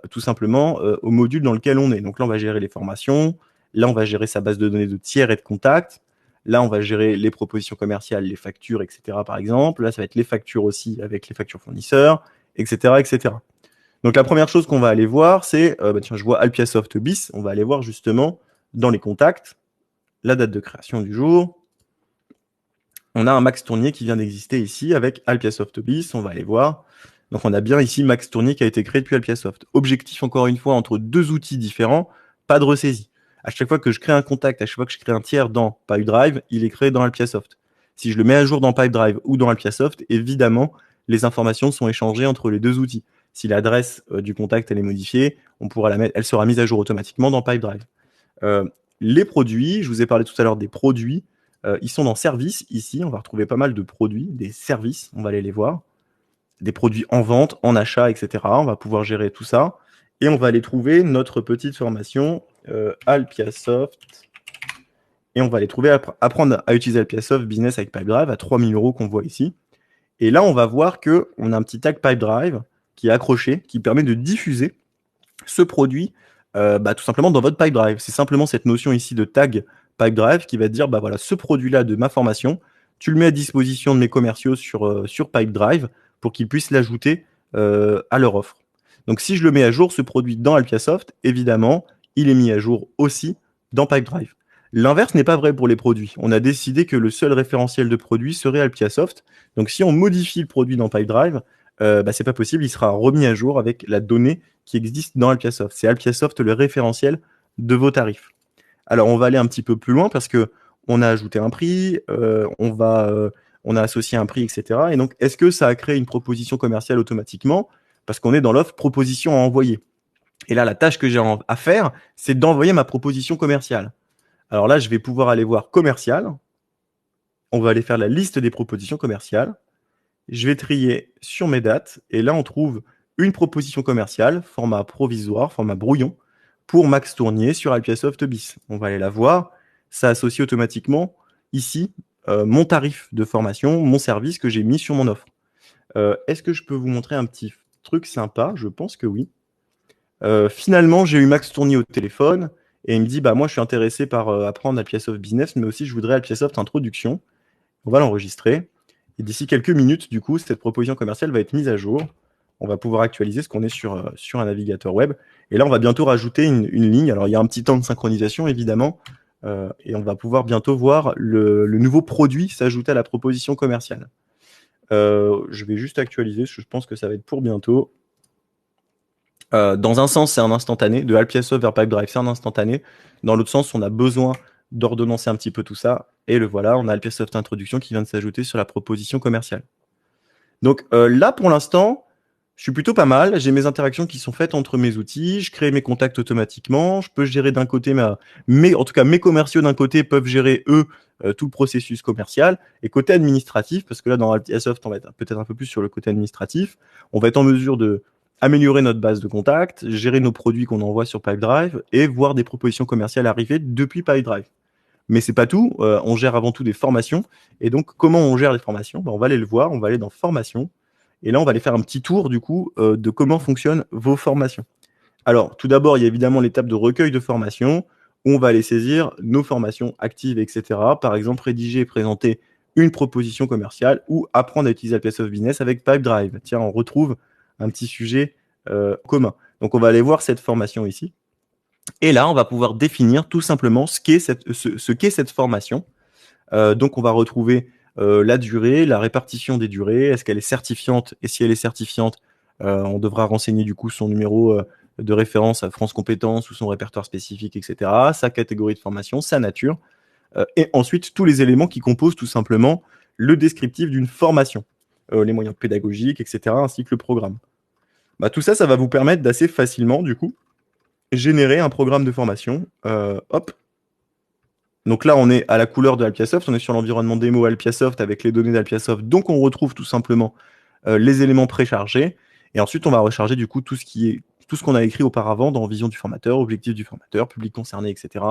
tout simplement au module dans lequel on est. Donc là, on va gérer les formations. Là, on va gérer sa base de données de tiers et de contacts. Là, on va gérer les propositions commerciales, les factures, etc. par exemple. Là, ça va être les factures aussi avec les factures fournisseurs, etc. etc. Donc la première chose qu'on va aller voir, c'est, tiens, je vois Alpiasoft BIS. On va aller voir justement dans les contacts, la date de création du jour. On a un Max Tournier qui vient d'exister ici avec Alpiasoft BIS. On va aller voir. Donc, on a bien ici Max Tournier qui a été créé depuis Alpiasoft. Objectif, encore une fois, entre deux outils différents, pas de ressaisie. À chaque fois que je crée un contact, à chaque fois que je crée un tiers dans Pipedrive, il est créé dans Alpiasoft. Si je le mets à jour dans Pipedrive ou dans Alpiasoft, évidemment, les informations sont échangées entre les deux outils. Si l'adresse du contact elle est modifiée, on pourra la mettre, elle sera mise à jour automatiquement dans Pipedrive. Les produits, je vous ai parlé tout à l'heure des produits, ils sont dans service ici, on va retrouver pas mal de produits, des services, on va aller les voir, des produits en vente, en achat, etc. On va pouvoir gérer tout ça et on va aller trouver notre petite formation Alpiasoft et on va aller trouver apprendre à utiliser Alpiasoft Business avec Pipedrive à 3 000 euros qu'on voit ici. Et là, on va voir qu'on a un petit tag Pipedrive qui est accroché, qui permet de diffuser ce produit tout simplement dans votre Pipedrive. C'est simplement cette notion ici de tag Pipedrive qui va dire, voilà, ce produit-là de ma formation, tu le mets à disposition de mes commerciaux sur Pipedrive pour qu'ils puissent l'ajouter à leur offre. Donc, si je le mets à jour, ce produit dans Alpiasoft, évidemment, il est mis à jour aussi dans Pipedrive. L'inverse n'est pas vrai pour les produits. On a décidé que le seul référentiel de produit serait Alpiasoft. Donc, si on modifie le produit dans Pipedrive, c'est pas possible, il sera remis à jour avec la donnée qui existe dans Alpiasoft. C'est Alpiasoft le référentiel de vos tarifs. Alors, on va aller un petit peu plus loin parce que on a ajouté un prix, on a associé un prix, etc. Et donc, est-ce que ça a créé une proposition commerciale automatiquement? Parce qu'on est dans l'offre proposition à envoyer. Et là, la tâche que j'ai à faire, c'est d'envoyer ma proposition commerciale. Alors là, je vais pouvoir aller voir commercial. On va aller faire la liste des propositions commerciales. Je vais trier sur mes dates. Et là, on trouve une proposition commerciale, format provisoire, format brouillon, pour Max Tournier sur Alpiasoft BIS. On va aller la voir. Ça associe automatiquement ici mon tarif de formation, mon service que j'ai mis sur mon offre. Est-ce que je peux vous montrer un petit truc sympa? Je pense que oui. Finalement, j'ai eu Max Tournier au téléphone et il me dit, moi, je suis intéressé par apprendre Alpiasoft Business, mais aussi, je voudrais Alpiasoft Introduction. On va l'enregistrer. Et d'ici quelques minutes, du coup, cette proposition commerciale va être mise à jour. On va pouvoir actualiser ce qu'on est sur un navigateur web. Et là, on va bientôt rajouter une ligne. Alors, il y a un petit temps de synchronisation, évidemment. Et on va pouvoir bientôt voir le nouveau produit s'ajouter à la proposition commerciale. Je vais juste actualiser, parce que je pense que ça va être pour bientôt. Dans un sens, c'est un instantané. De Alpiasoft vers Pipedrive, c'est un instantané. Dans l'autre sens, on a besoin d'ordonnancer un petit peu tout ça. Et le voilà, on a Alpiasoft Introduction qui vient de s'ajouter sur la proposition commerciale. Donc là, pour l'instant, je suis plutôt pas mal. J'ai mes interactions qui sont faites entre mes outils. Je crée mes contacts automatiquement. Je peux gérer d'un côté en tout cas, mes commerciaux d'un côté peuvent gérer, eux, tout le processus commercial. Et côté administratif, parce que là, dans Alpiasoft, on va être peut-être un peu plus sur le côté administratif, on va être en mesure de améliorer notre base de contacts, gérer nos produits qu'on envoie sur Pipedrive et voir des propositions commerciales arriver depuis Pipedrive. Mais c'est pas tout, on gère avant tout des formations. Et donc, comment on gère les formations? On va aller le voir, on va aller dans Formations. Et là, on va aller faire un petit tour, du coup, de comment fonctionnent vos formations. Alors, tout d'abord, il y a évidemment l'étape de recueil de formations, où on va aller saisir nos formations actives, etc. Par exemple, rédiger et présenter une proposition commerciale ou apprendre à utiliser Alpiasoft Business avec Pipedrive. Tiens, on retrouve un petit sujet commun. Donc, on va aller voir cette formation ici. Et là, on va pouvoir définir tout simplement ce qu'est cette formation. Donc, on va retrouver la durée, la répartition des durées, est-ce qu'elle est certifiante? Et si elle est certifiante, on devra renseigner du coup son numéro de référence à France Compétences ou son répertoire spécifique, etc., sa catégorie de formation, sa nature, et ensuite tous les éléments qui composent tout simplement le descriptif d'une formation, les moyens pédagogiques, etc., ainsi que le programme. Bah, tout ça, ça va vous permettre d'assez facilement, du coup, générer un programme de formation. Hop. Donc là, on est à la couleur de Alpiasoft, on est sur l'environnement démo Alpiasoft avec les données d'Alpiasoft, donc on retrouve tout simplement les éléments préchargés, et ensuite on va recharger du coup tout ce qu'on a écrit auparavant dans vision du formateur, objectif du formateur, public concerné, etc.,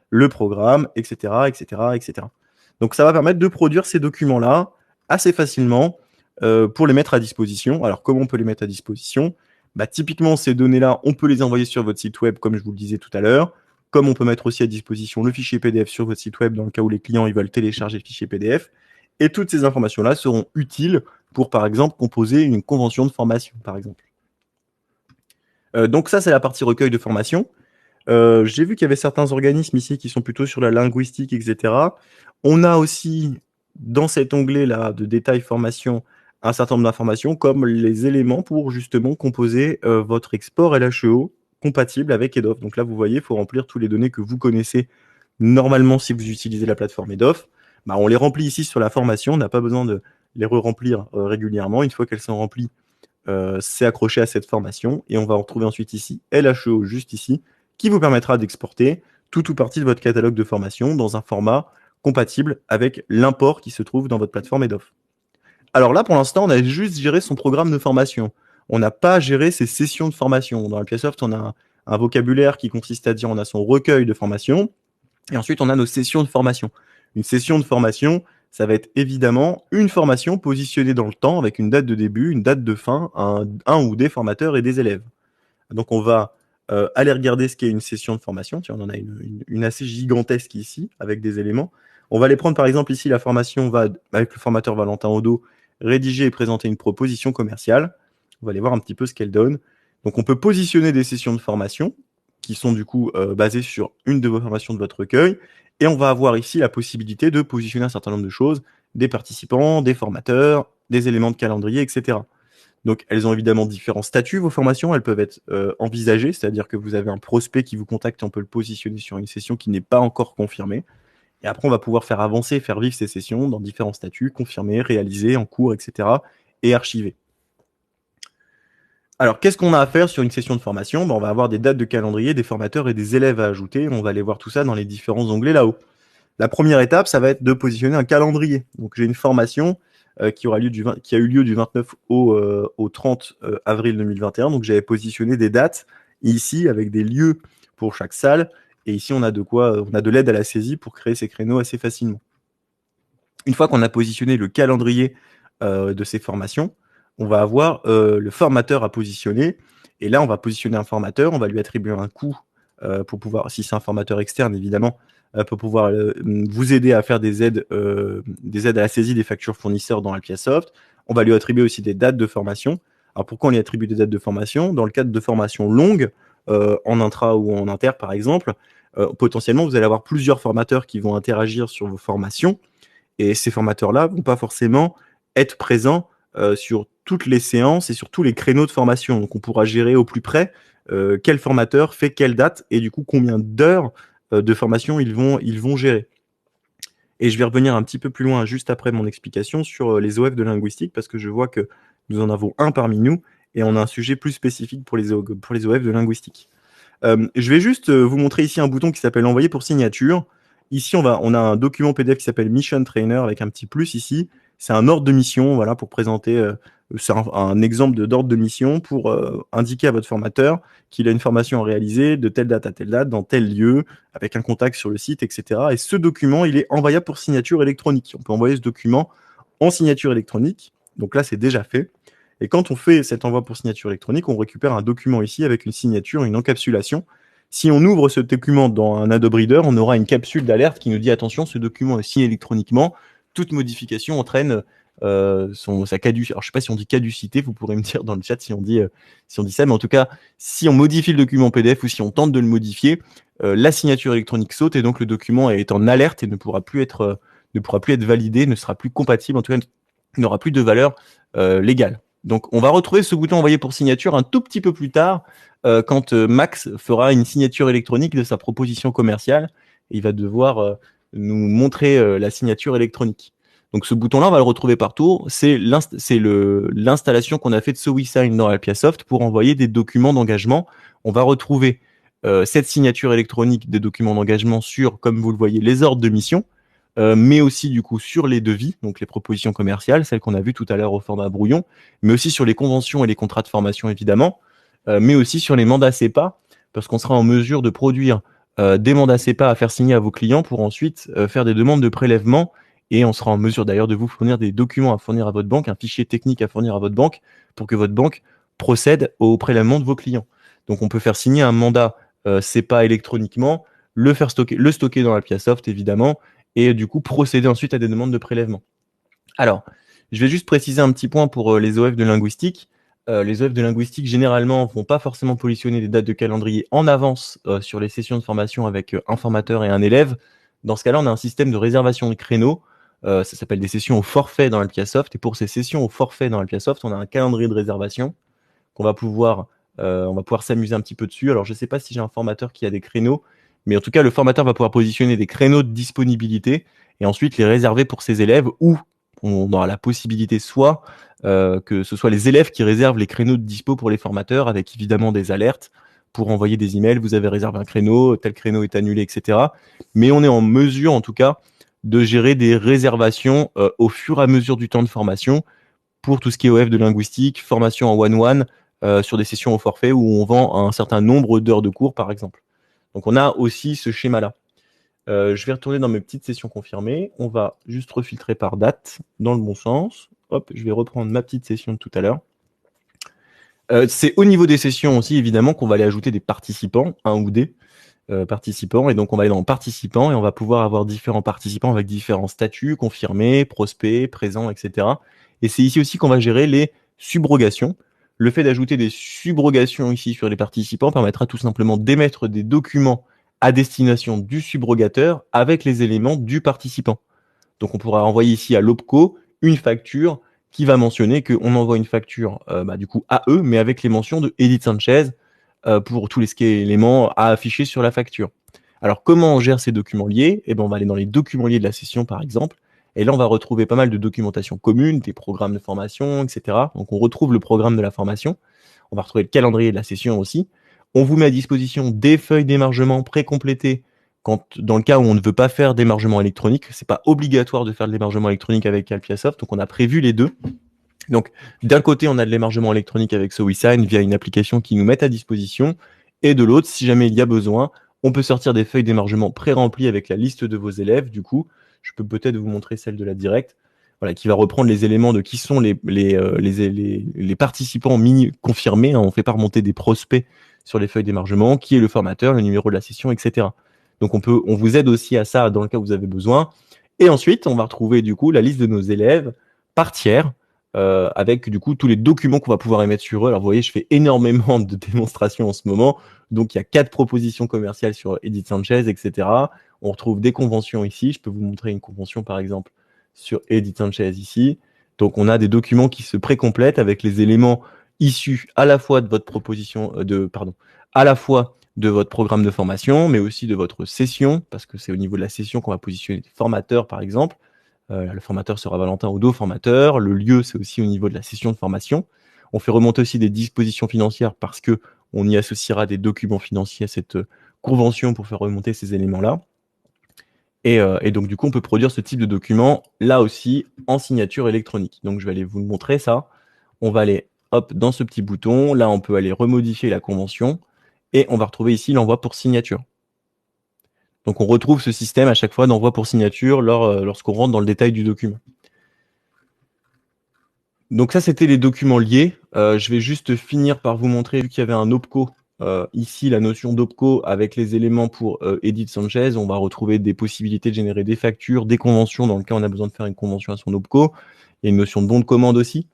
le programme, etc., etc., etc. Donc ça va permettre de produire ces documents-là assez facilement pour les mettre à disposition. Alors comment on peut les mettre à disposition? Bah, typiquement, ces données-là, on peut les envoyer sur votre site web, comme je vous le disais tout à l'heure. Comme on peut mettre aussi à disposition le fichier PDF sur votre site web dans le cas où les clients ils veulent télécharger le fichier PDF. Et toutes ces informations-là seront utiles pour, par exemple, composer une convention de formation, par exemple. Donc ça, c'est la partie recueil de formation. J'ai vu qu'il y avait certains organismes ici qui sont plutôt sur la linguistique, etc. On a aussi, dans cet onglet-là de détails formation, un certain nombre d'informations comme les éléments pour justement composer votre export LHEO compatible avec EDOF. Donc là, vous voyez, il faut remplir toutes les données que vous connaissez normalement si vous utilisez la plateforme EDOF. Bah, on les remplit ici sur la formation, on n'a pas besoin de les re-remplir régulièrement. Une fois qu'elles sont remplies, c'est accroché à cette formation et on va retrouver ensuite ici LHEO juste ici qui vous permettra d'exporter tout ou partie de votre catalogue de formation dans un format compatible avec l'import qui se trouve dans votre plateforme EDOF. Alors là, pour l'instant, on a juste géré son programme de formation. On n'a pas géré ses sessions de formation. Dans Alpiasoft, on a un vocabulaire qui consiste à dire on a son recueil de formation et ensuite on a nos sessions de formation. Une session de formation, ça va être évidemment une formation positionnée dans le temps avec une date de début, une date de fin, un ou des formateurs et des élèves. Donc on va aller regarder ce qu'est une session de formation. Tiens, on en a une assez gigantesque ici avec des éléments. On va les prendre par exemple ici, la formation va, avec le formateur Valentin Odo, rédiger et présenter une proposition commerciale. On va aller voir un petit peu ce qu'elle donne. Donc on peut positionner des sessions de formation qui sont du coup basées sur une de vos formations de votre recueil. Et on va avoir ici la possibilité de positionner un certain nombre de choses, des participants, des formateurs, des éléments de calendrier, etc. Donc, elles ont évidemment différents statuts, vos formations. Elles peuvent être envisagées, c'est-à-dire que vous avez un prospect qui vous contacte et on peut le positionner sur une session qui n'est pas encore confirmée. Et après, on va pouvoir faire avancer, faire vivre ces sessions dans différents statuts, confirmés, réalisés, en cours, etc. et archivés. Alors, qu'est-ce qu'on a à faire sur une session de formation? On va avoir des dates de calendrier, des formateurs et des élèves à ajouter. On va aller voir tout ça dans les différents onglets là-haut. La première étape, ça va être de positionner un calendrier. Donc, j'ai une formation qui a eu lieu du 29 au 30 avril 2021. Donc, j'avais positionné des dates ici avec des lieux pour chaque salle. Et ici, on a de l'aide à la saisie pour créer ces créneaux assez facilement. Une fois qu'on a positionné le calendrier de ces formations, on va avoir le formateur à positionner. Et là, on va positionner un formateur, on va lui attribuer un coût pour pouvoir, si c'est un formateur externe évidemment, pour pouvoir vous aider à faire des aides à la saisie des factures fournisseurs dans Alpiasoft. On va lui attribuer aussi des dates de formation. Alors pourquoi on lui attribue des dates de formation? Dans le cadre de formations longues, en intra ou en inter par exemple, potentiellement vous allez avoir plusieurs formateurs qui vont interagir sur vos formations. Et ces formateurs-là vont pas forcément être présents sur toutes les séances et sur tous les créneaux de formation. Donc on pourra gérer au plus près quel formateur fait quelle date et du coup combien d'heures de formation ils vont gérer. Et je vais revenir un petit peu plus loin juste après mon explication sur les OF de linguistique parce que je vois que nous en avons un parmi nous et on a un sujet plus spécifique pour les OF de linguistique. Je vais juste vous montrer ici un bouton qui s'appelle envoyer pour signature. Ici, on a un document PDF qui s'appelle Mission Trainer avec un petit plus ici. C'est un ordre de mission, voilà, pour présenter. C'est un exemple d'ordre de mission pour indiquer à votre formateur qu'il a une formation à réaliser de telle date à telle date, dans tel lieu, avec un contact sur le site, etc. Et ce document, il est envoyable pour signature électronique. On peut envoyer ce document en signature électronique. Donc là, c'est déjà fait. Et quand on fait cet envoi pour signature électronique, on récupère un document ici avec une signature, une encapsulation. Si on ouvre ce document dans un Adobe Reader, on aura une capsule d'alerte qui nous dit attention, ce document est signé électroniquement. toute modification entraîne sa caducité. Alors, je sais pas si on dit caducité, vous pourrez me dire dans le chat si on dit ça, mais en tout cas, si on modifie le document PDF ou si on tente de le modifier, la signature électronique saute et donc le document est en alerte et ne pourra plus être validé, ne sera plus compatible, en tout cas, n'aura plus de valeur légale. Donc, on va retrouver ce bouton envoyer pour signature un tout petit peu plus tard, quand Max fera une signature électronique de sa proposition commerciale. Et il va devoir nous montrer la signature électronique. Donc ce bouton-là, on va le retrouver partout. C'est l'installation qu'on a fait de SoWeSign dans Alpiasoft pour envoyer des documents d'engagement. On va retrouver cette signature électronique des documents d'engagement sur, comme vous le voyez, les ordres de mission, mais aussi du coup sur les devis, donc les propositions commerciales, celles qu'on a vues tout à l'heure au format brouillon, mais aussi sur les conventions et les contrats de formation évidemment, mais aussi sur les mandats CEPA, parce qu'on sera en mesure de produire des mandats CEPA à faire signer à vos clients pour ensuite faire des demandes de prélèvement. Et on sera en mesure d'ailleurs de vous fournir des documents à fournir à votre banque, un fichier technique à fournir à votre banque pour que votre banque procède au prélèvement de vos clients. Donc on peut faire signer un mandat CEPA électroniquement, le stocker dans Alpiasoft évidemment, et du coup procéder ensuite à des demandes de prélèvement. Alors, je vais juste préciser un petit point pour les OF de linguistique. Les OF de linguistique, généralement, ne vont pas forcément positionner des dates de calendrier en avance sur les sessions de formation avec un formateur et un élève. Dans ce cas-là, on a un système de réservation de créneaux. Ça s'appelle des sessions au forfait dans Alpiasoft. Et pour ces sessions au forfait dans Alpiasoft, on a un calendrier de réservation qu'on va pouvoir, on va pouvoir s'amuser un petit peu dessus. Alors, je ne sais pas si j'ai un formateur qui a des créneaux, mais en tout cas, le formateur va pouvoir positionner des créneaux de disponibilité et ensuite les réserver pour ses élèves, ou on aura la possibilité soit que ce soit les élèves qui réservent les créneaux de dispo pour les formateurs, avec évidemment des alertes pour envoyer des emails, vous avez réservé un créneau, tel créneau est annulé, etc. Mais on est en mesure, en tout cas, de gérer des réservations au fur et à mesure du temps de formation pour tout ce qui est OF de linguistique, formation en one-one, sur des sessions au forfait où on vend un certain nombre d'heures de cours, par exemple. Donc on a aussi ce schéma-là. Je vais retourner dans mes petites sessions confirmées. On va juste refiltrer par date dans le bon sens. Hop, je vais reprendre ma petite session de tout à l'heure. C'est au niveau des sessions aussi, évidemment, qu'on va aller ajouter des participants, un ou des participants. Et donc, on va aller dans participants et on va pouvoir avoir différents participants avec différents statuts, confirmés, prospects, présents, etc. Et c'est ici aussi qu'on va gérer les subrogations. Le fait d'ajouter des subrogations ici sur les participants permettra tout simplement d'émettre des documents à destination du subrogateur avec les éléments du participant. Donc on pourra envoyer ici à l'OPCO une facture qui va mentionner qu'on envoie une facture du coup à eux, mais avec les mentions de Edith Sanchez pour tous les éléments à afficher sur la facture. Alors comment on gère ces documents liés? On va aller dans les documents liés de la session par exemple, et là on va retrouver pas mal de documentation commune, des programmes de formation, etc. Donc on retrouve le programme de la formation, on va retrouver le calendrier de la session aussi. On vous met à disposition des feuilles d'émargement précomplétées dans le cas où on ne veut pas faire d'émargement électronique. C'est pas obligatoire de faire de l'émargement électronique avec Alpiasoft, donc on a prévu les deux. Donc d'un côté, on a de l'émargement électronique avec SoWeSign via une application qui nous met à disposition, et de l'autre, si jamais il y a besoin, on peut sortir des feuilles d'émargement pré-remplies avec la liste de vos élèves. Du coup, je peux peut-être vous montrer celle de la directe, voilà, qui va reprendre les éléments de qui sont les participants confirmés. On ne fait pas remonter des prospects sur les feuilles d'émargement, qui est le formateur, le numéro de la session, etc. Donc on vous aide aussi à ça dans le cas où vous avez besoin. Et ensuite, on va retrouver du coup la liste de nos élèves par tiers, avec du coup tous les documents qu'on va pouvoir émettre sur eux. Alors vous voyez, je fais énormément de démonstrations en ce moment. Donc il y a 4 propositions commerciales sur Edith Sanchez, etc. On retrouve des conventions ici. Je peux vous montrer une convention par exemple sur Edith Sanchez ici. Donc on a des documents qui se précomplètent avec les éléments issus à la fois de votre proposition à la fois de votre programme de formation, mais aussi de votre session, parce que c'est au niveau de la session qu'on va positionner des formateurs, par exemple. Le formateur sera Valentin Odo, formateur. Le lieu, c'est aussi au niveau de la session de formation. On fait remonter aussi des dispositions financières parce que on y associera des documents financiers à cette convention pour faire remonter ces éléments-là. Et donc, du coup, on peut produire ce type de document, là aussi, en signature électronique. Donc, je vais aller vous le montrer, ça. On va aller, hop, dans ce petit bouton. Là, on peut aller remodifier la convention. Et on va retrouver ici l'envoi pour signature. Donc, on retrouve ce système à chaque fois d'envoi pour signature lorsqu'on rentre dans le détail du document. Donc ça, c'était les documents liés. Je vais juste finir par vous montrer, vu qu'il y avait un OPCO ici la notion d'opco avec les éléments pour Edith Sanchez, on va retrouver des possibilités de générer des factures, des conventions dans le cas où on a besoin de faire une convention à son opco. Il y a une notion de bon de commande aussi.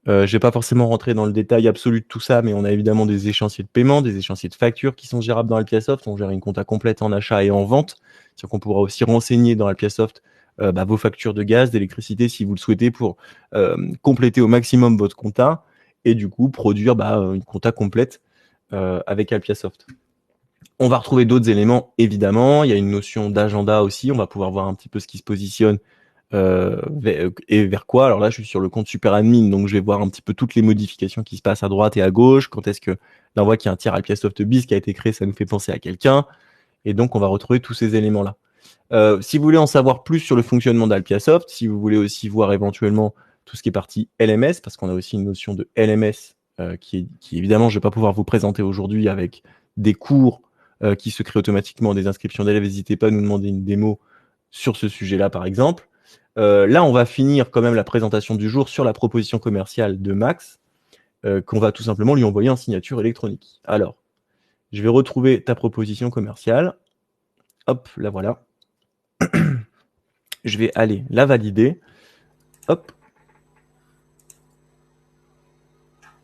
Je ne vais pas forcément rentrer dans le détail absolu de tout ça, mais on a évidemment des échéanciers de paiement, des échéanciers de factures qui sont gérables dans Alpiasoft. On gère une compta complète en achat et en vente. C'est-à-dire qu'on pourra aussi renseigner dans Alpiasoft vos factures de gaz, d'électricité si vous le souhaitez pour compléter au maximum votre compta et du coup produire une compta complète avec Alpiasoft. On va retrouver d'autres éléments, évidemment. Il y a une notion d'agenda aussi. On va pouvoir voir un petit peu ce qui se positionne et vers quoi. Alors là, je suis sur le compte Super Admin, donc je vais voir un petit peu toutes les modifications qui se passent à droite et à gauche. Quand est-ce que là, on voit qu'il y a un tiers Alpiasoft Biz qui a été créé, ça nous fait penser à quelqu'un. Et donc, on va retrouver tous ces éléments-là. Si vous voulez en savoir plus sur le fonctionnement d'Alpiasoft, si vous voulez aussi voir éventuellement tout ce qui est partie LMS, parce qu'on a aussi une notion de LMS qui évidemment, je ne vais pas pouvoir vous présenter aujourd'hui avec des cours qui se créent automatiquement, des inscriptions d'élèves. N'hésitez pas à nous demander une démo sur ce sujet-là, par exemple. Là, on va finir quand même la présentation du jour sur la proposition commerciale de Max, qu'on va tout simplement lui envoyer en signature électronique. Alors, je vais retrouver ta proposition commerciale. Hop, la voilà. Je vais aller la valider. Hop.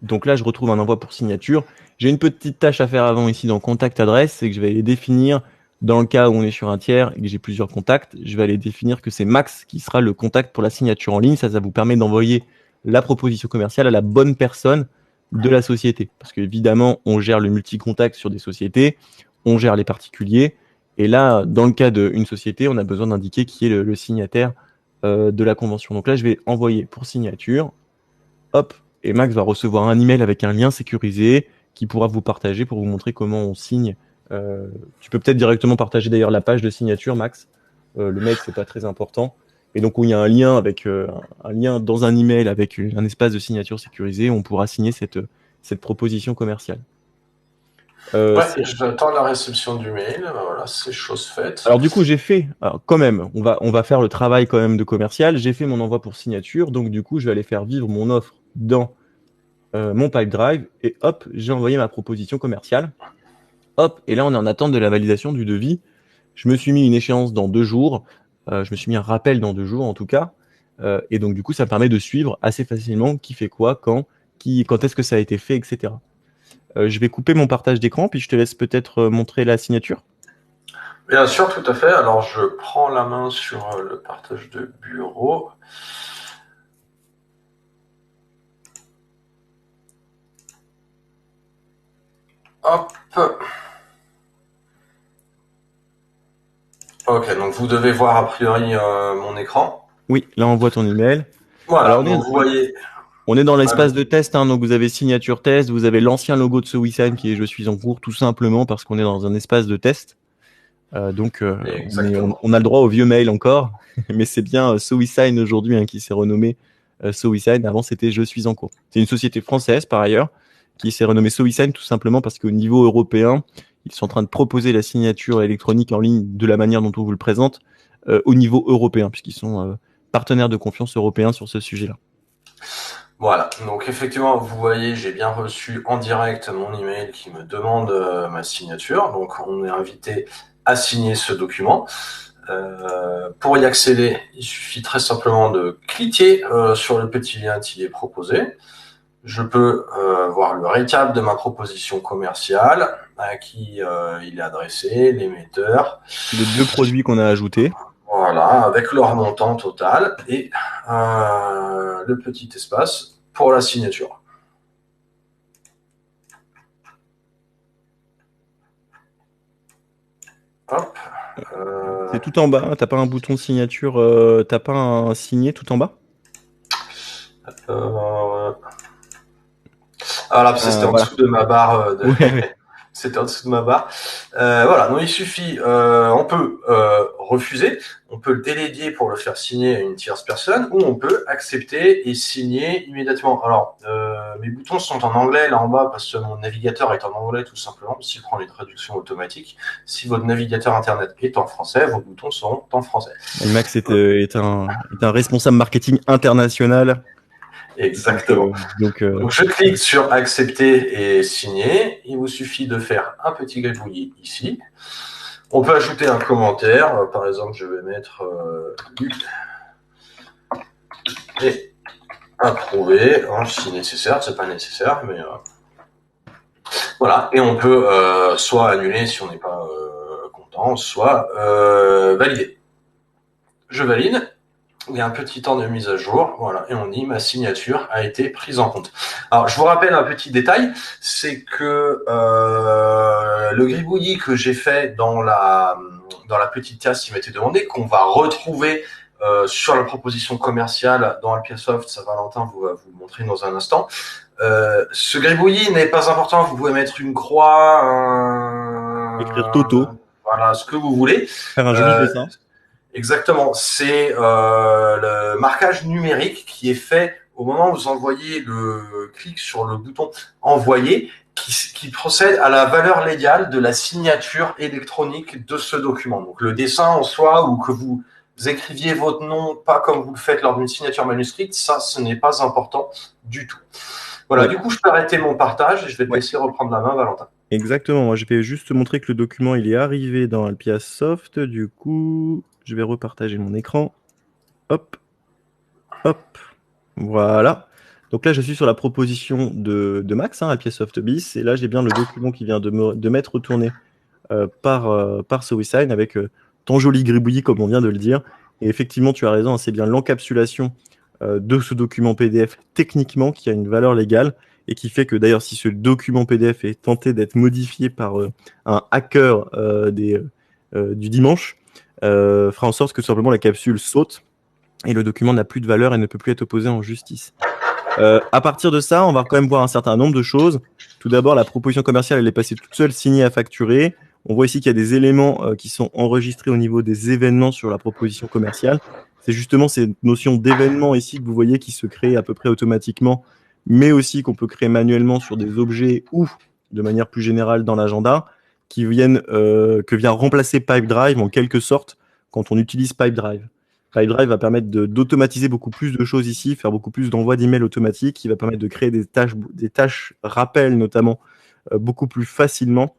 Donc là, je retrouve un envoi pour signature. J'ai une petite tâche à faire avant ici dans contact adresse, c'est que je vais aller définir, dans le cas où on est sur un tiers et que j'ai plusieurs contacts, je vais aller définir que c'est Max qui sera le contact pour la signature en ligne. Ça vous permet d'envoyer la proposition commerciale à la bonne personne de la société. Parce qu'évidemment, on gère le multi-contact sur des sociétés, on gère les particuliers. Et là, dans le cas d'une société, on a besoin d'indiquer qui est le signataire de la convention. Donc là, je vais envoyer pour signature. Hop. Et Max va recevoir un email avec un lien sécurisé qui pourra vous partager pour vous montrer comment on signe. Tu peux peut-être directement partager d'ailleurs la page de signature, Max. Le mail, c'est pas très important. Et donc, où il y a un lien avec un lien dans un email avec un espace de signature sécurisé, on pourra signer cette proposition commerciale. J'attends la réception du mail. Voilà, c'est chose faite. Alors du coup, j'ai fait, quand même, on va faire le travail quand même de commercial. J'ai fait mon envoi pour signature, donc du coup, je vais aller faire vivre mon offre dans mon Pipedrive et hop, j'ai envoyé ma proposition commerciale. Hop, et là, on est en attente de la validation du devis. Je me suis mis une échéance dans 2 jours. Je me suis mis un rappel dans 2 jours en tout cas. Et donc du coup, ça permet de suivre assez facilement qui fait quoi, quand est-ce que ça a été fait, etc. Je vais couper mon partage d'écran, puis je te laisse peut-être montrer la signature. Bien sûr, tout à fait. Alors, je prends la main sur le partage de bureau. Hop. Ok, donc vous devez voir a priori mon écran. Oui, là on voit ton email. Voilà, alors, donc vous voyez... On est dans l'espace de test, hein, donc vous avez signature test, vous avez l'ancien logo de SoWeSign qui est Je suis en cours, tout simplement parce qu'on est dans un espace de test. Donc on a le droit au vieux mail encore, mais c'est bien SoWeSign aujourd'hui hein, qui s'est renommé SoWeSign. Avant c'était Je suis en cours. C'est une société française par ailleurs qui s'est renommée SoWeSign tout simplement parce qu'au niveau européen, ils sont en train de proposer la signature électronique en ligne de la manière dont on vous le présente au niveau européen, puisqu'ils sont partenaires de confiance européens sur ce sujet-là. Voilà, donc effectivement, vous voyez, j'ai bien reçu en direct mon email qui me demande ma signature. Donc, on est invité à signer ce document. Pour y accéder, il suffit très simplement de cliquer sur le petit lien qui est proposé. Je peux voir le récap de ma proposition commerciale, à qui il est adressé, l'émetteur. Les 2 produits qu'on a ajoutés. Voilà, avec leur montant total et le petit espace pour la signature. Hop. C'est tout en bas, hein, t'as pas un bouton de signature, t'as pas un signé tout en bas Voilà, c'était en dessous de ma barre. C'était en dessous de ma barre. Voilà, donc il suffit, on peut refuser, on peut le déléguer pour le faire signer à une tierce personne, ou on peut accepter et signer immédiatement. Alors, mes boutons sont en anglais là en bas parce que mon navigateur est en anglais tout simplement, s'il prend les traductions automatiques. Si votre navigateur internet est en français, vos boutons seront en français. Et Max est un responsable marketing international. Exactement. Donc, Donc, je clique sur accepter et signer. Il vous suffit de faire un petit gribouillis ici. On peut ajouter un commentaire. Par exemple, je vais mettre lu et approuvé, hein, si nécessaire. C'est pas nécessaire, mais voilà. Et on peut soit annuler si on n'est pas content, soit valider. Je valide. Il y a un petit temps de mise à jour, voilà, et on dit ma signature a été prise en compte. Alors, je vous rappelle un petit détail, c'est que le gribouillis que j'ai fait dans la petite case qui m'était demandé, qu'on va retrouver sur la proposition commerciale dans Alpiasoft, ça Valentin vous va vous le montrer dans un instant. Ce gribouillis n'est pas important, vous pouvez mettre une croix, écrire Toto, voilà, ce que vous voulez. faire un joli dessin. Exactement, c'est le marquage numérique qui est fait au moment où vous envoyez le clic sur le bouton envoyer, qui procède à la valeur légale de la signature électronique de ce document. Donc le dessin en soi, ou que vous écriviez votre nom, pas comme vous le faites lors d'une signature manuscrite, ça, ce n'est pas important du tout. Voilà, ouais. Du coup, je peux arrêter mon partage et je vais te laisser reprendre la main, Valentin. Exactement, moi je vais juste te montrer que le document il est arrivé dans Alpiasoft, du coup je vais repartager mon écran, hop, hop, voilà. Donc là je suis sur la proposition de Max, hein, Alpiasoft bis, et là j'ai bien le document qui vient de m'être retourné par SoWeSign avec ton joli gribouillis comme on vient de le dire, et effectivement tu as raison, c'est bien l'encapsulation de ce document PDF techniquement qui a une valeur légale, et qui fait que d'ailleurs si ce document PDF est tenté d'être modifié par un hacker du dimanche, fera en sorte que simplement la capsule saute et le document n'a plus de valeur et ne peut plus être opposé en justice. À partir de ça, on va quand même voir un certain nombre de choses. Tout d'abord, la proposition commerciale, elle est passée toute seule, signée à facturer. On voit ici qu'il y a des éléments qui sont enregistrés au niveau des événements sur la proposition commerciale. C'est justement cette notion d'événement ici que vous voyez qui se crée à peu près automatiquement, mais aussi qu'on peut créer manuellement sur des objets ou de manière plus générale dans l'agenda, que vient remplacer Pipedrive en quelque sorte quand on utilise Pipedrive. Pipedrive va permettre d'automatiser beaucoup plus de choses ici, faire beaucoup plus d'envois d'emails automatiques, qui va permettre de créer des tâches rappels notamment beaucoup plus facilement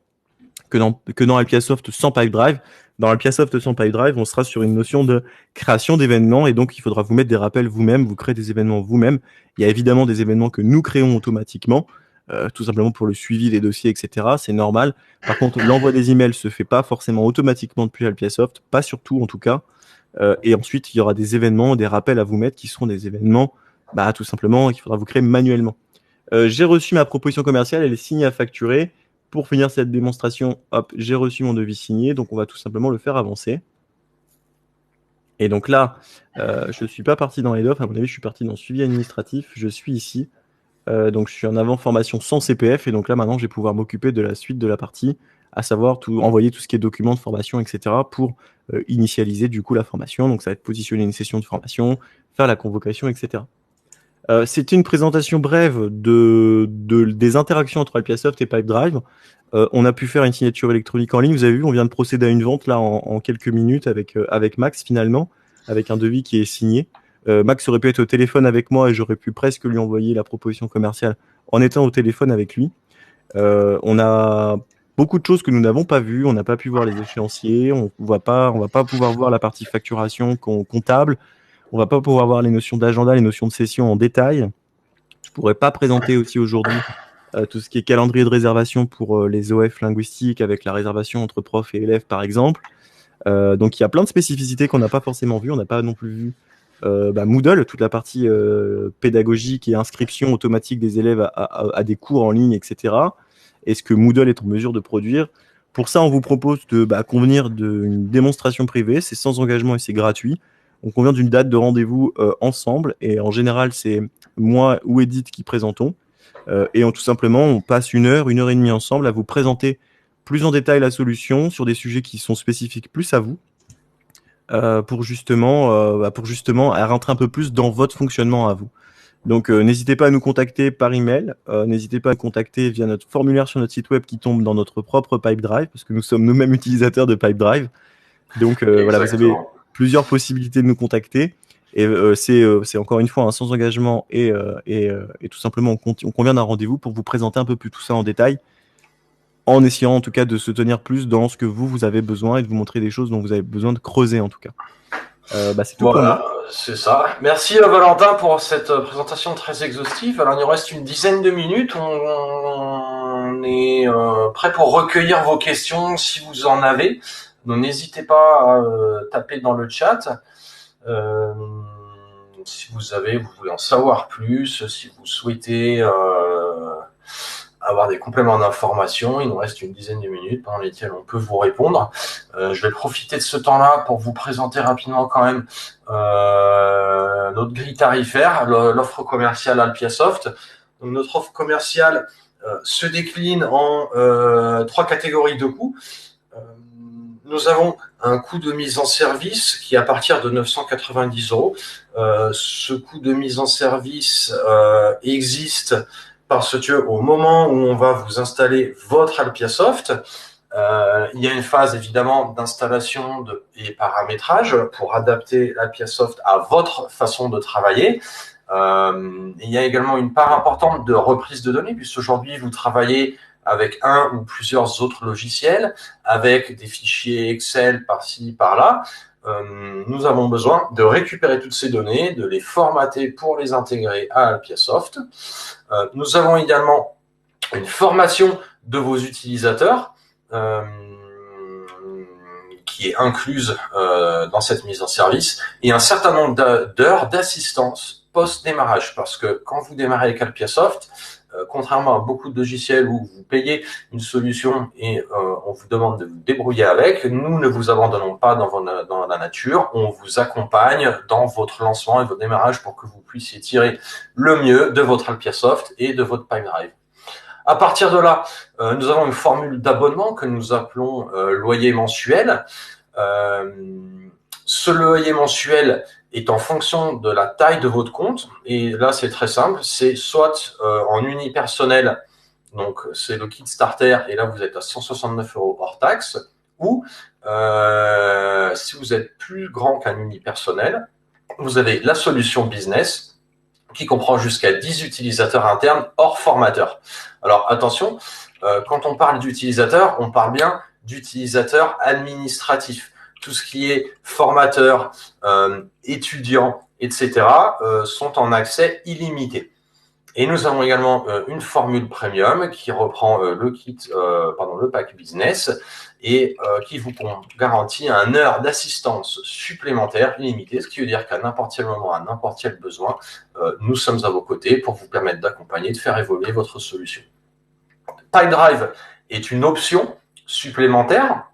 que dans Alpiasoft sans Pipedrive. Dans Alpiasoft sans Pipedrive, on sera sur une notion de création d'événements et donc il faudra vous mettre des rappels vous-même, vous créez des événements vous-même. Il y a évidemment des événements que nous créons automatiquement, tout simplement pour le suivi des dossiers, etc. C'est normal. Par contre, l'envoi des emails se fait pas forcément automatiquement depuis Alpiasoft, pas surtout en tout cas. Et ensuite, il y aura des événements, des rappels à vous mettre qui seront des événements, tout simplement, qu'il faudra vous créer manuellement. J'ai reçu ma proposition commerciale, elle est signée à facturer. Pour finir cette démonstration, hop, j'ai reçu mon devis signé, donc on va tout simplement le faire avancer. Et donc là, je ne suis pas parti dans Head-Off, à mon avis, je suis parti dans suivi administratif. Je suis ici, donc je suis en avant formation sans CPF, et donc là maintenant, je vais pouvoir m'occuper de la suite de la partie, à savoir envoyer tout ce qui est documents de formation, etc. pour initialiser du coup la formation. Donc ça va être positionner une session de formation, faire la convocation, etc. C'était une présentation brève des interactions entre Alpiasoft et Pipedrive. On a pu faire une signature électronique en ligne. Vous avez vu, on vient de procéder à une vente là en quelques minutes avec Max finalement, avec un devis qui est signé. Max aurait pu être au téléphone avec moi et j'aurais pu presque lui envoyer la proposition commerciale en étant au téléphone avec lui. On a beaucoup de choses que nous n'avons pas vues. On n'a pas pu voir les échéanciers. On va pas pouvoir voir la partie facturation comptable. On va pas pouvoir voir les notions d'agenda, les notions de session en détail. Je pourrais pas présenter aussi aujourd'hui tout ce qui est calendrier de réservation pour les OF linguistiques avec la réservation entre prof et élève par exemple. Donc il y a plein de spécificités qu'on n'a pas forcément vues. On n'a pas non plus vu Moodle, toute la partie pédagogique et inscription automatique des élèves à des cours en ligne, etc. Est-ce que Moodle est en mesure de produire? Pour ça, on vous propose de convenir d'une démonstration privée. C'est sans engagement et c'est gratuit. On convient d'une date de rendez-vous ensemble et en général, c'est moi ou Edith qui présentons. Et tout simplement, on passe une heure et demie ensemble à vous présenter plus en détail la solution sur des sujets qui sont spécifiques plus à vous pour justement à rentrer un peu plus dans votre fonctionnement à vous. Donc, n'hésitez pas à nous contacter par email. N'hésitez pas à nous contacter via notre formulaire sur notre site web qui tombe dans notre propre Pipedrive parce que nous sommes nous-mêmes utilisateurs de Pipedrive. Donc, voilà, vous avez plusieurs possibilités de nous contacter. Et c'est encore une fois sans engagement et tout simplement on convient d'un rendez-vous pour vous présenter un peu plus tout ça en détail, en essayant en tout cas de se tenir plus dans ce que vous avez besoin et de vous montrer des choses dont vous avez besoin de creuser en tout cas. C'est tout pour Voilà, moi. c'est ça. Merci Valentin pour cette présentation très exhaustive. Alors il nous reste une dizaine de minutes. On est prêt pour recueillir vos questions si vous en avez. Donc n'hésitez pas à taper dans le chat. Si vous voulez en savoir plus, si vous souhaitez avoir des compléments d'information, il nous reste une dizaine de minutes pendant lesquelles on peut vous répondre. Je vais profiter de ce temps-là pour vous présenter rapidement quand même notre grille tarifaire, l'offre commerciale Alpiasoft. Donc, notre offre commerciale se décline en 3 catégories de coûts. Nous avons un coût de mise en service qui est à partir de 990 €. Ce coût de mise en service existe parce que au moment où on va vous installer votre Alpiasoft, il y a une phase évidemment d'installation et paramétrage pour adapter l'Alpiasoft à votre façon de travailler. Il y a également une part importante de reprise de données, puisqu'aujourd'hui vous travaillez avec un ou plusieurs autres logiciels, avec des fichiers Excel par-ci, par-là. Nous avons besoin de récupérer toutes ces données, de les formater pour les intégrer à Alpiasoft. Nous avons également une formation de vos utilisateurs qui est incluse dans cette mise en service et un certain nombre d'heures d'assistance post-démarrage, parce que quand vous démarrez avec Alpiasoft, contrairement à beaucoup de logiciels où vous payez une solution et on vous demande de vous débrouiller avec, nous ne vous abandonnons pas dans la nature, on vous accompagne dans votre lancement et votre démarrage pour que vous puissiez tirer le mieux de votre Alpiasoft et de votre Pipedrive. À partir de là, nous avons une formule d'abonnement que nous appelons loyer mensuel. Ce loyer mensuel est en fonction de la taille de votre compte. Et là, c'est très simple. C'est soit en unipersonnel, donc c'est le kit starter, et là, vous êtes à 169 € hors taxe, ou si vous êtes plus grand qu'un unipersonnel, vous avez la solution business qui comprend jusqu'à 10 utilisateurs internes hors formateur. Alors attention, quand on parle d'utilisateurs, on parle bien d'utilisateurs administratifs. Tout ce qui est formateur, étudiants, etc. Sont en accès illimité. Et nous avons également une formule premium qui reprend le pack business et qui vous garantit un heure d'assistance supplémentaire illimitée, ce qui veut dire qu'à n'importe quel moment, à n'importe quel besoin, nous sommes à vos côtés pour vous permettre d'accompagner, de faire évoluer votre solution. Pipedrive est une option supplémentaire.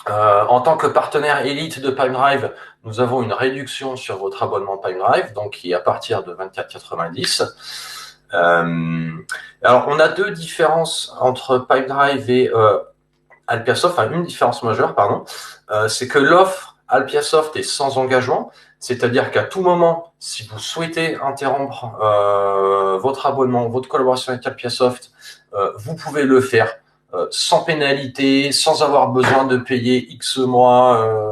En tant que partenaire élite de Pipedrive, nous avons une réduction sur votre abonnement Pipedrive, donc qui est à partir de 24,90 €. Alors, on a 2 différences entre Pipedrive et Alpiasoft, enfin une différence majeure, pardon. C'est que l'offre Alpiasoft est sans engagement, c'est-à-dire qu'à tout moment, si vous souhaitez interrompre votre abonnement, votre collaboration avec Alpiasoft, vous pouvez le faire sans pénalité, sans avoir besoin de payer X mois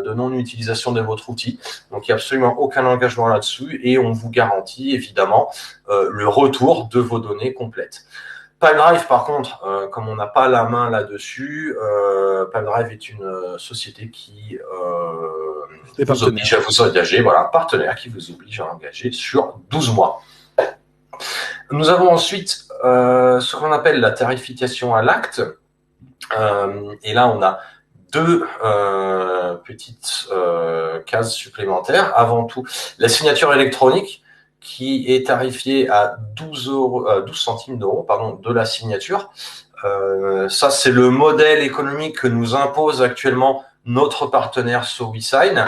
de non-utilisation de votre outil. Donc, il n'y a absolument aucun engagement là-dessus et on vous garantit évidemment le retour de vos données complètes. Pipedrive, par contre, comme on n'a pas la main là-dessus, Pipedrive est une société qui vous oblige à vous engager, voilà, un partenaire qui vous oblige à engager sur 12 mois. Nous avons ensuite ce qu'on appelle la tarification à l'acte. Et là, on a 2 petites cases supplémentaires. Avant tout, la signature électronique qui est tarifiée à 12 centimes d'euros de la signature. Ça, c'est le modèle économique que nous impose actuellement notre partenaire SoWeSign.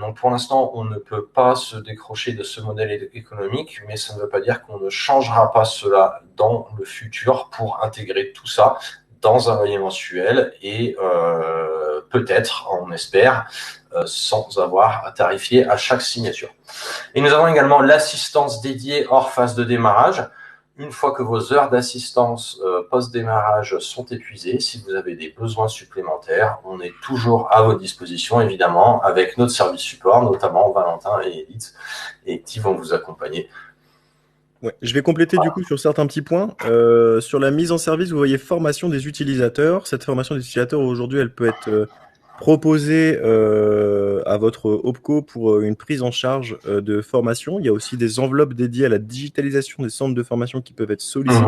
Donc pour l'instant, on ne peut pas se décrocher de ce modèle économique, mais ça ne veut pas dire qu'on ne changera pas cela dans le futur pour intégrer tout ça dans un loyer mensuel et peut-être, on espère, sans avoir à tarifier à chaque signature. Et nous avons également l'assistance dédiée hors phase de démarrage. Une fois que vos heures d'assistance post-démarrage sont épuisés. Si vous avez des besoins supplémentaires, on est toujours à votre disposition, évidemment, avec notre service support, notamment Valentin et Elite, et qui vont vous accompagner. Ouais. Je vais compléter du coup sur certains petits points. Sur la mise en service, vous voyez formation des utilisateurs. Cette formation des utilisateurs, aujourd'hui, elle peut être proposée à votre OPCO pour une prise en charge de formation. Il y a aussi des enveloppes dédiées à la digitalisation des centres de formation qui peuvent être sollicités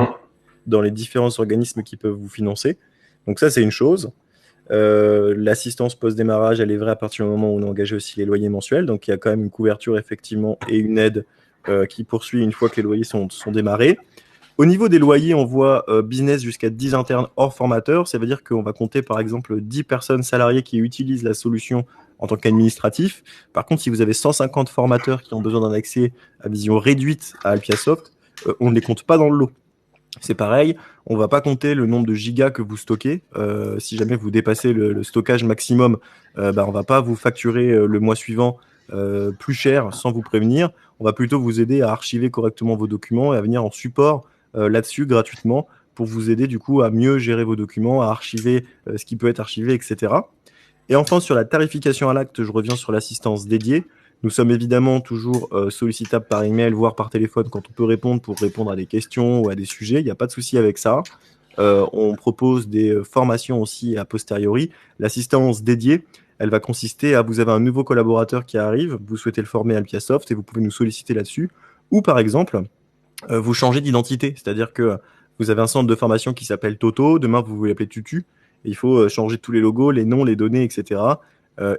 dans les différents organismes qui peuvent vous financer. Donc ça, c'est une chose. L'assistance post-démarrage, elle est vraie à partir du moment où on a engagé aussi les loyers mensuels. Donc il y a quand même une couverture effectivement et une aide qui poursuit une fois que les loyers sont démarrés. Au niveau des loyers, on voit business jusqu'à 10 internes hors formateurs. Ça veut dire qu'on va compter par exemple 10 personnes salariées qui utilisent la solution en tant qu'administratif. Par contre, si vous avez 150 formateurs qui ont besoin d'un accès à vision réduite à Alpiasoft, on ne les compte pas dans le lot. C'est pareil, on ne va pas compter le nombre de gigas que vous stockez. Si jamais vous dépassez le stockage maximum, on ne va pas vous facturer le mois suivant plus cher sans vous prévenir. On va plutôt vous aider à archiver correctement vos documents et à venir en support là-dessus gratuitement pour vous aider du coup à mieux gérer vos documents, à archiver ce qui peut être archivé, etc. Et enfin, sur la tarification à l'acte, je reviens sur l'assistance dédiée. Nous sommes évidemment toujours sollicitables par email, voire par téléphone quand on peut répondre pour répondre à des questions ou à des sujets. Il n'y a pas de souci avec ça. On propose des formations aussi a posteriori. L'assistance dédiée, elle va consister à vous avez un nouveau collaborateur qui arrive, vous souhaitez le former à Alpiasoft et vous pouvez nous solliciter là-dessus. Ou par exemple, vous changez d'identité, c'est-à-dire que vous avez un centre de formation qui s'appelle Toto, demain vous voulez l'appeler Tutu, et il faut changer tous les logos, les noms, les données, etc.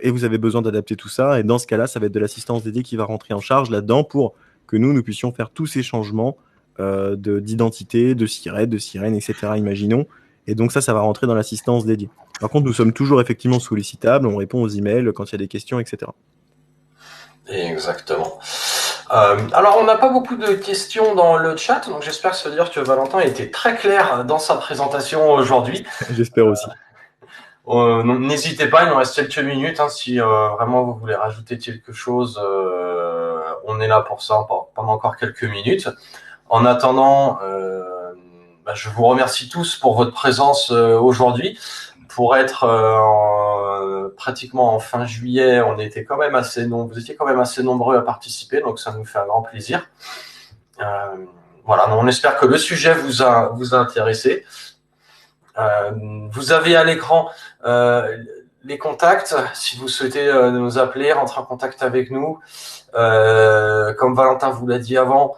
Et vous avez besoin d'adapter tout ça, et dans ce cas-là, ça va être de l'assistance dédiée qui va rentrer en charge là-dedans pour que nous puissions faire tous ces changements d'identité, de sirène, etc. Imaginons. Et donc ça va rentrer dans l'assistance dédiée. Par contre, nous sommes toujours effectivement sollicitables, on répond aux emails quand il y a des questions, etc. Exactement. Alors, on n'a pas beaucoup de questions dans le chat, donc j'espère que ça veut dire que Valentin a été très clair dans sa présentation aujourd'hui. J'espère aussi. N'hésitez pas, il nous reste quelques minutes. Si vraiment vous voulez rajouter quelque chose, on est là pour ça pendant encore quelques minutes. En attendant, je vous remercie tous pour votre présence aujourd'hui. Pour être pratiquement en fin juillet, vous étiez quand même assez nombreux à participer, donc ça nous fait un grand plaisir. Voilà, on espère que le sujet vous a intéressé. Vous avez à l'écran les contacts. Si vous souhaitez nous appeler, rentrer en contact avec nous, comme Valentin vous l'a dit avant,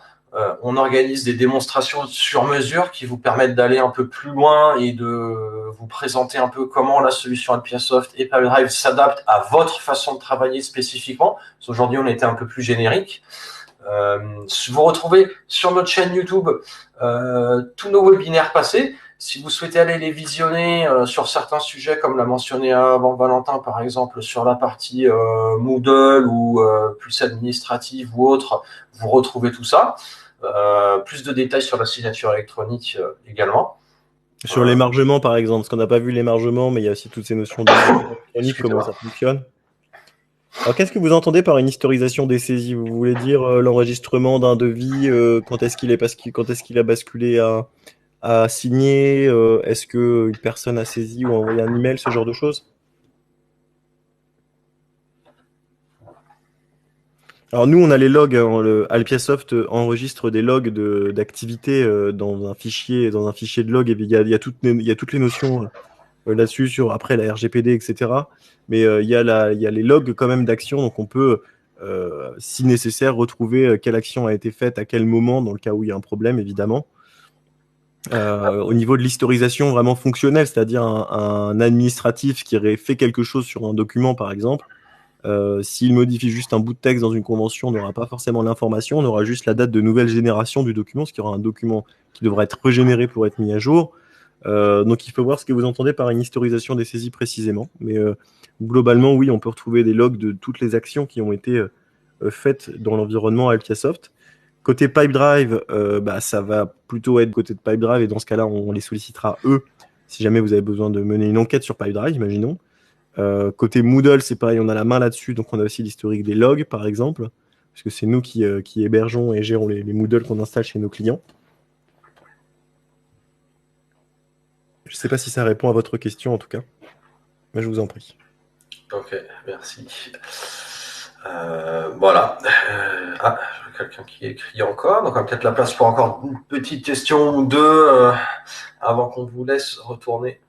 on organise des démonstrations sur mesure qui vous permettent d'aller un peu plus loin et de vous présenter un peu comment la solution Alpiasoft et Pipedrive s'adapte à votre façon de travailler spécifiquement. Parce qu'aujourd'hui, on était un peu plus générique. Vous retrouvez sur notre chaîne YouTube tous nos webinaires passés. Si vous souhaitez aller les visionner sur certains sujets, comme l'a mentionné avant Valentin, par exemple, sur la partie Moodle ou plus administrative ou autre, vous retrouvez tout ça. Plus de détails sur la signature électronique également. Sur l'émargement, par exemple, parce qu'on n'a pas vu l'émargement, mais il y a aussi toutes ces notions d'électronique, comment ça fonctionne. Alors, qu'est-ce que vous entendez par une historisation des saisies? Vous voulez dire l'enregistrement d'un devis, quand est-ce qu'il a basculé à signer, est-ce que une personne a saisi ou envoyé un email, ce genre de choses? Alors nous, on a les logs. Alpiasoft enregistre des logs d'activité dans un fichier de log. Et il y a toutes les notions là-dessus sur après la RGPD, etc. Mais il y a les logs quand même d'action, donc on peut, si nécessaire, retrouver quelle action a été faite à quel moment dans le cas où il y a un problème, évidemment. Au niveau de l'historisation vraiment fonctionnelle, c'est-à-dire un administratif qui aurait fait quelque chose sur un document, par exemple. S'il modifie juste un bout de texte dans une convention, on n'aura pas forcément l'information, on aura juste la date de nouvelle génération du document, ce qui aura un document qui devra être régénéré pour être mis à jour. Donc il faut voir ce que vous entendez par une historisation des saisies précisément. Mais globalement, oui, on peut retrouver des logs de toutes les actions qui ont été faites dans l'environnement Alpiasoft. Côté Pipedrive, ça va plutôt être côté de Pipedrive, et dans ce cas-là, on les sollicitera eux, si jamais vous avez besoin de mener une enquête sur Pipedrive, imaginons. Côté Moodle, c'est pareil, on a la main là-dessus, donc on a aussi l'historique des logs, par exemple, parce que c'est nous qui hébergeons et gérons les Moodle qu'on installe chez nos clients. Je sais pas si ça répond à votre question en tout cas. Mais je vous en prie. Ok, merci. Voilà. Quelqu'un qui écrit encore. Donc, on a peut-être la place pour encore une petite question ou deux avant qu'on vous laisse retourner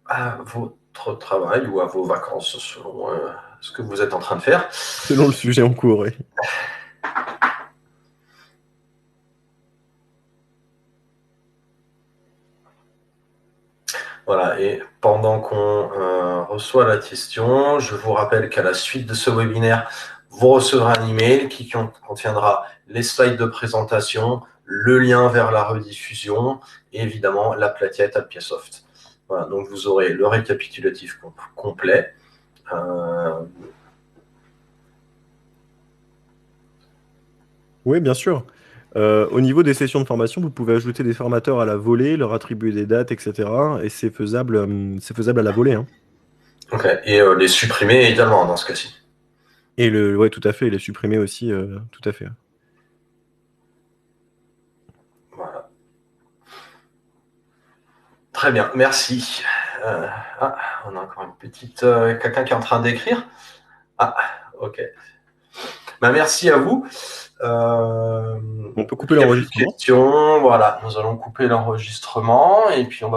à votre travail ou à vos vacances, selon ce que vous êtes en train de faire. Selon le sujet en cours, oui. Voilà, et pendant qu'on reçoit la question, je vous rappelle qu'à la suite de ce webinaire, vous recevrez un email qui contiendra les slides de présentation, le lien vers la rediffusion et évidemment la plaquette Alpiasoft. Voilà, donc vous aurez le récapitulatif complet. Oui, bien sûr. Au niveau des sessions de formation, vous pouvez ajouter des formateurs à la volée, leur attribuer des dates, etc. Et c'est faisable à la volée, hein. Ok, et les supprimer également dans ce cas-ci. Et ouais, tout à fait, et les supprimer aussi, tout à fait. Voilà. Très bien, merci. On a encore une petite... quelqu'un qui est en train d'écrire. Ah, ok. Ben, merci à vous. On peut couper Il n'y a plus de l'enregistrement. questions. Voilà, nous allons couper l'enregistrement et puis on va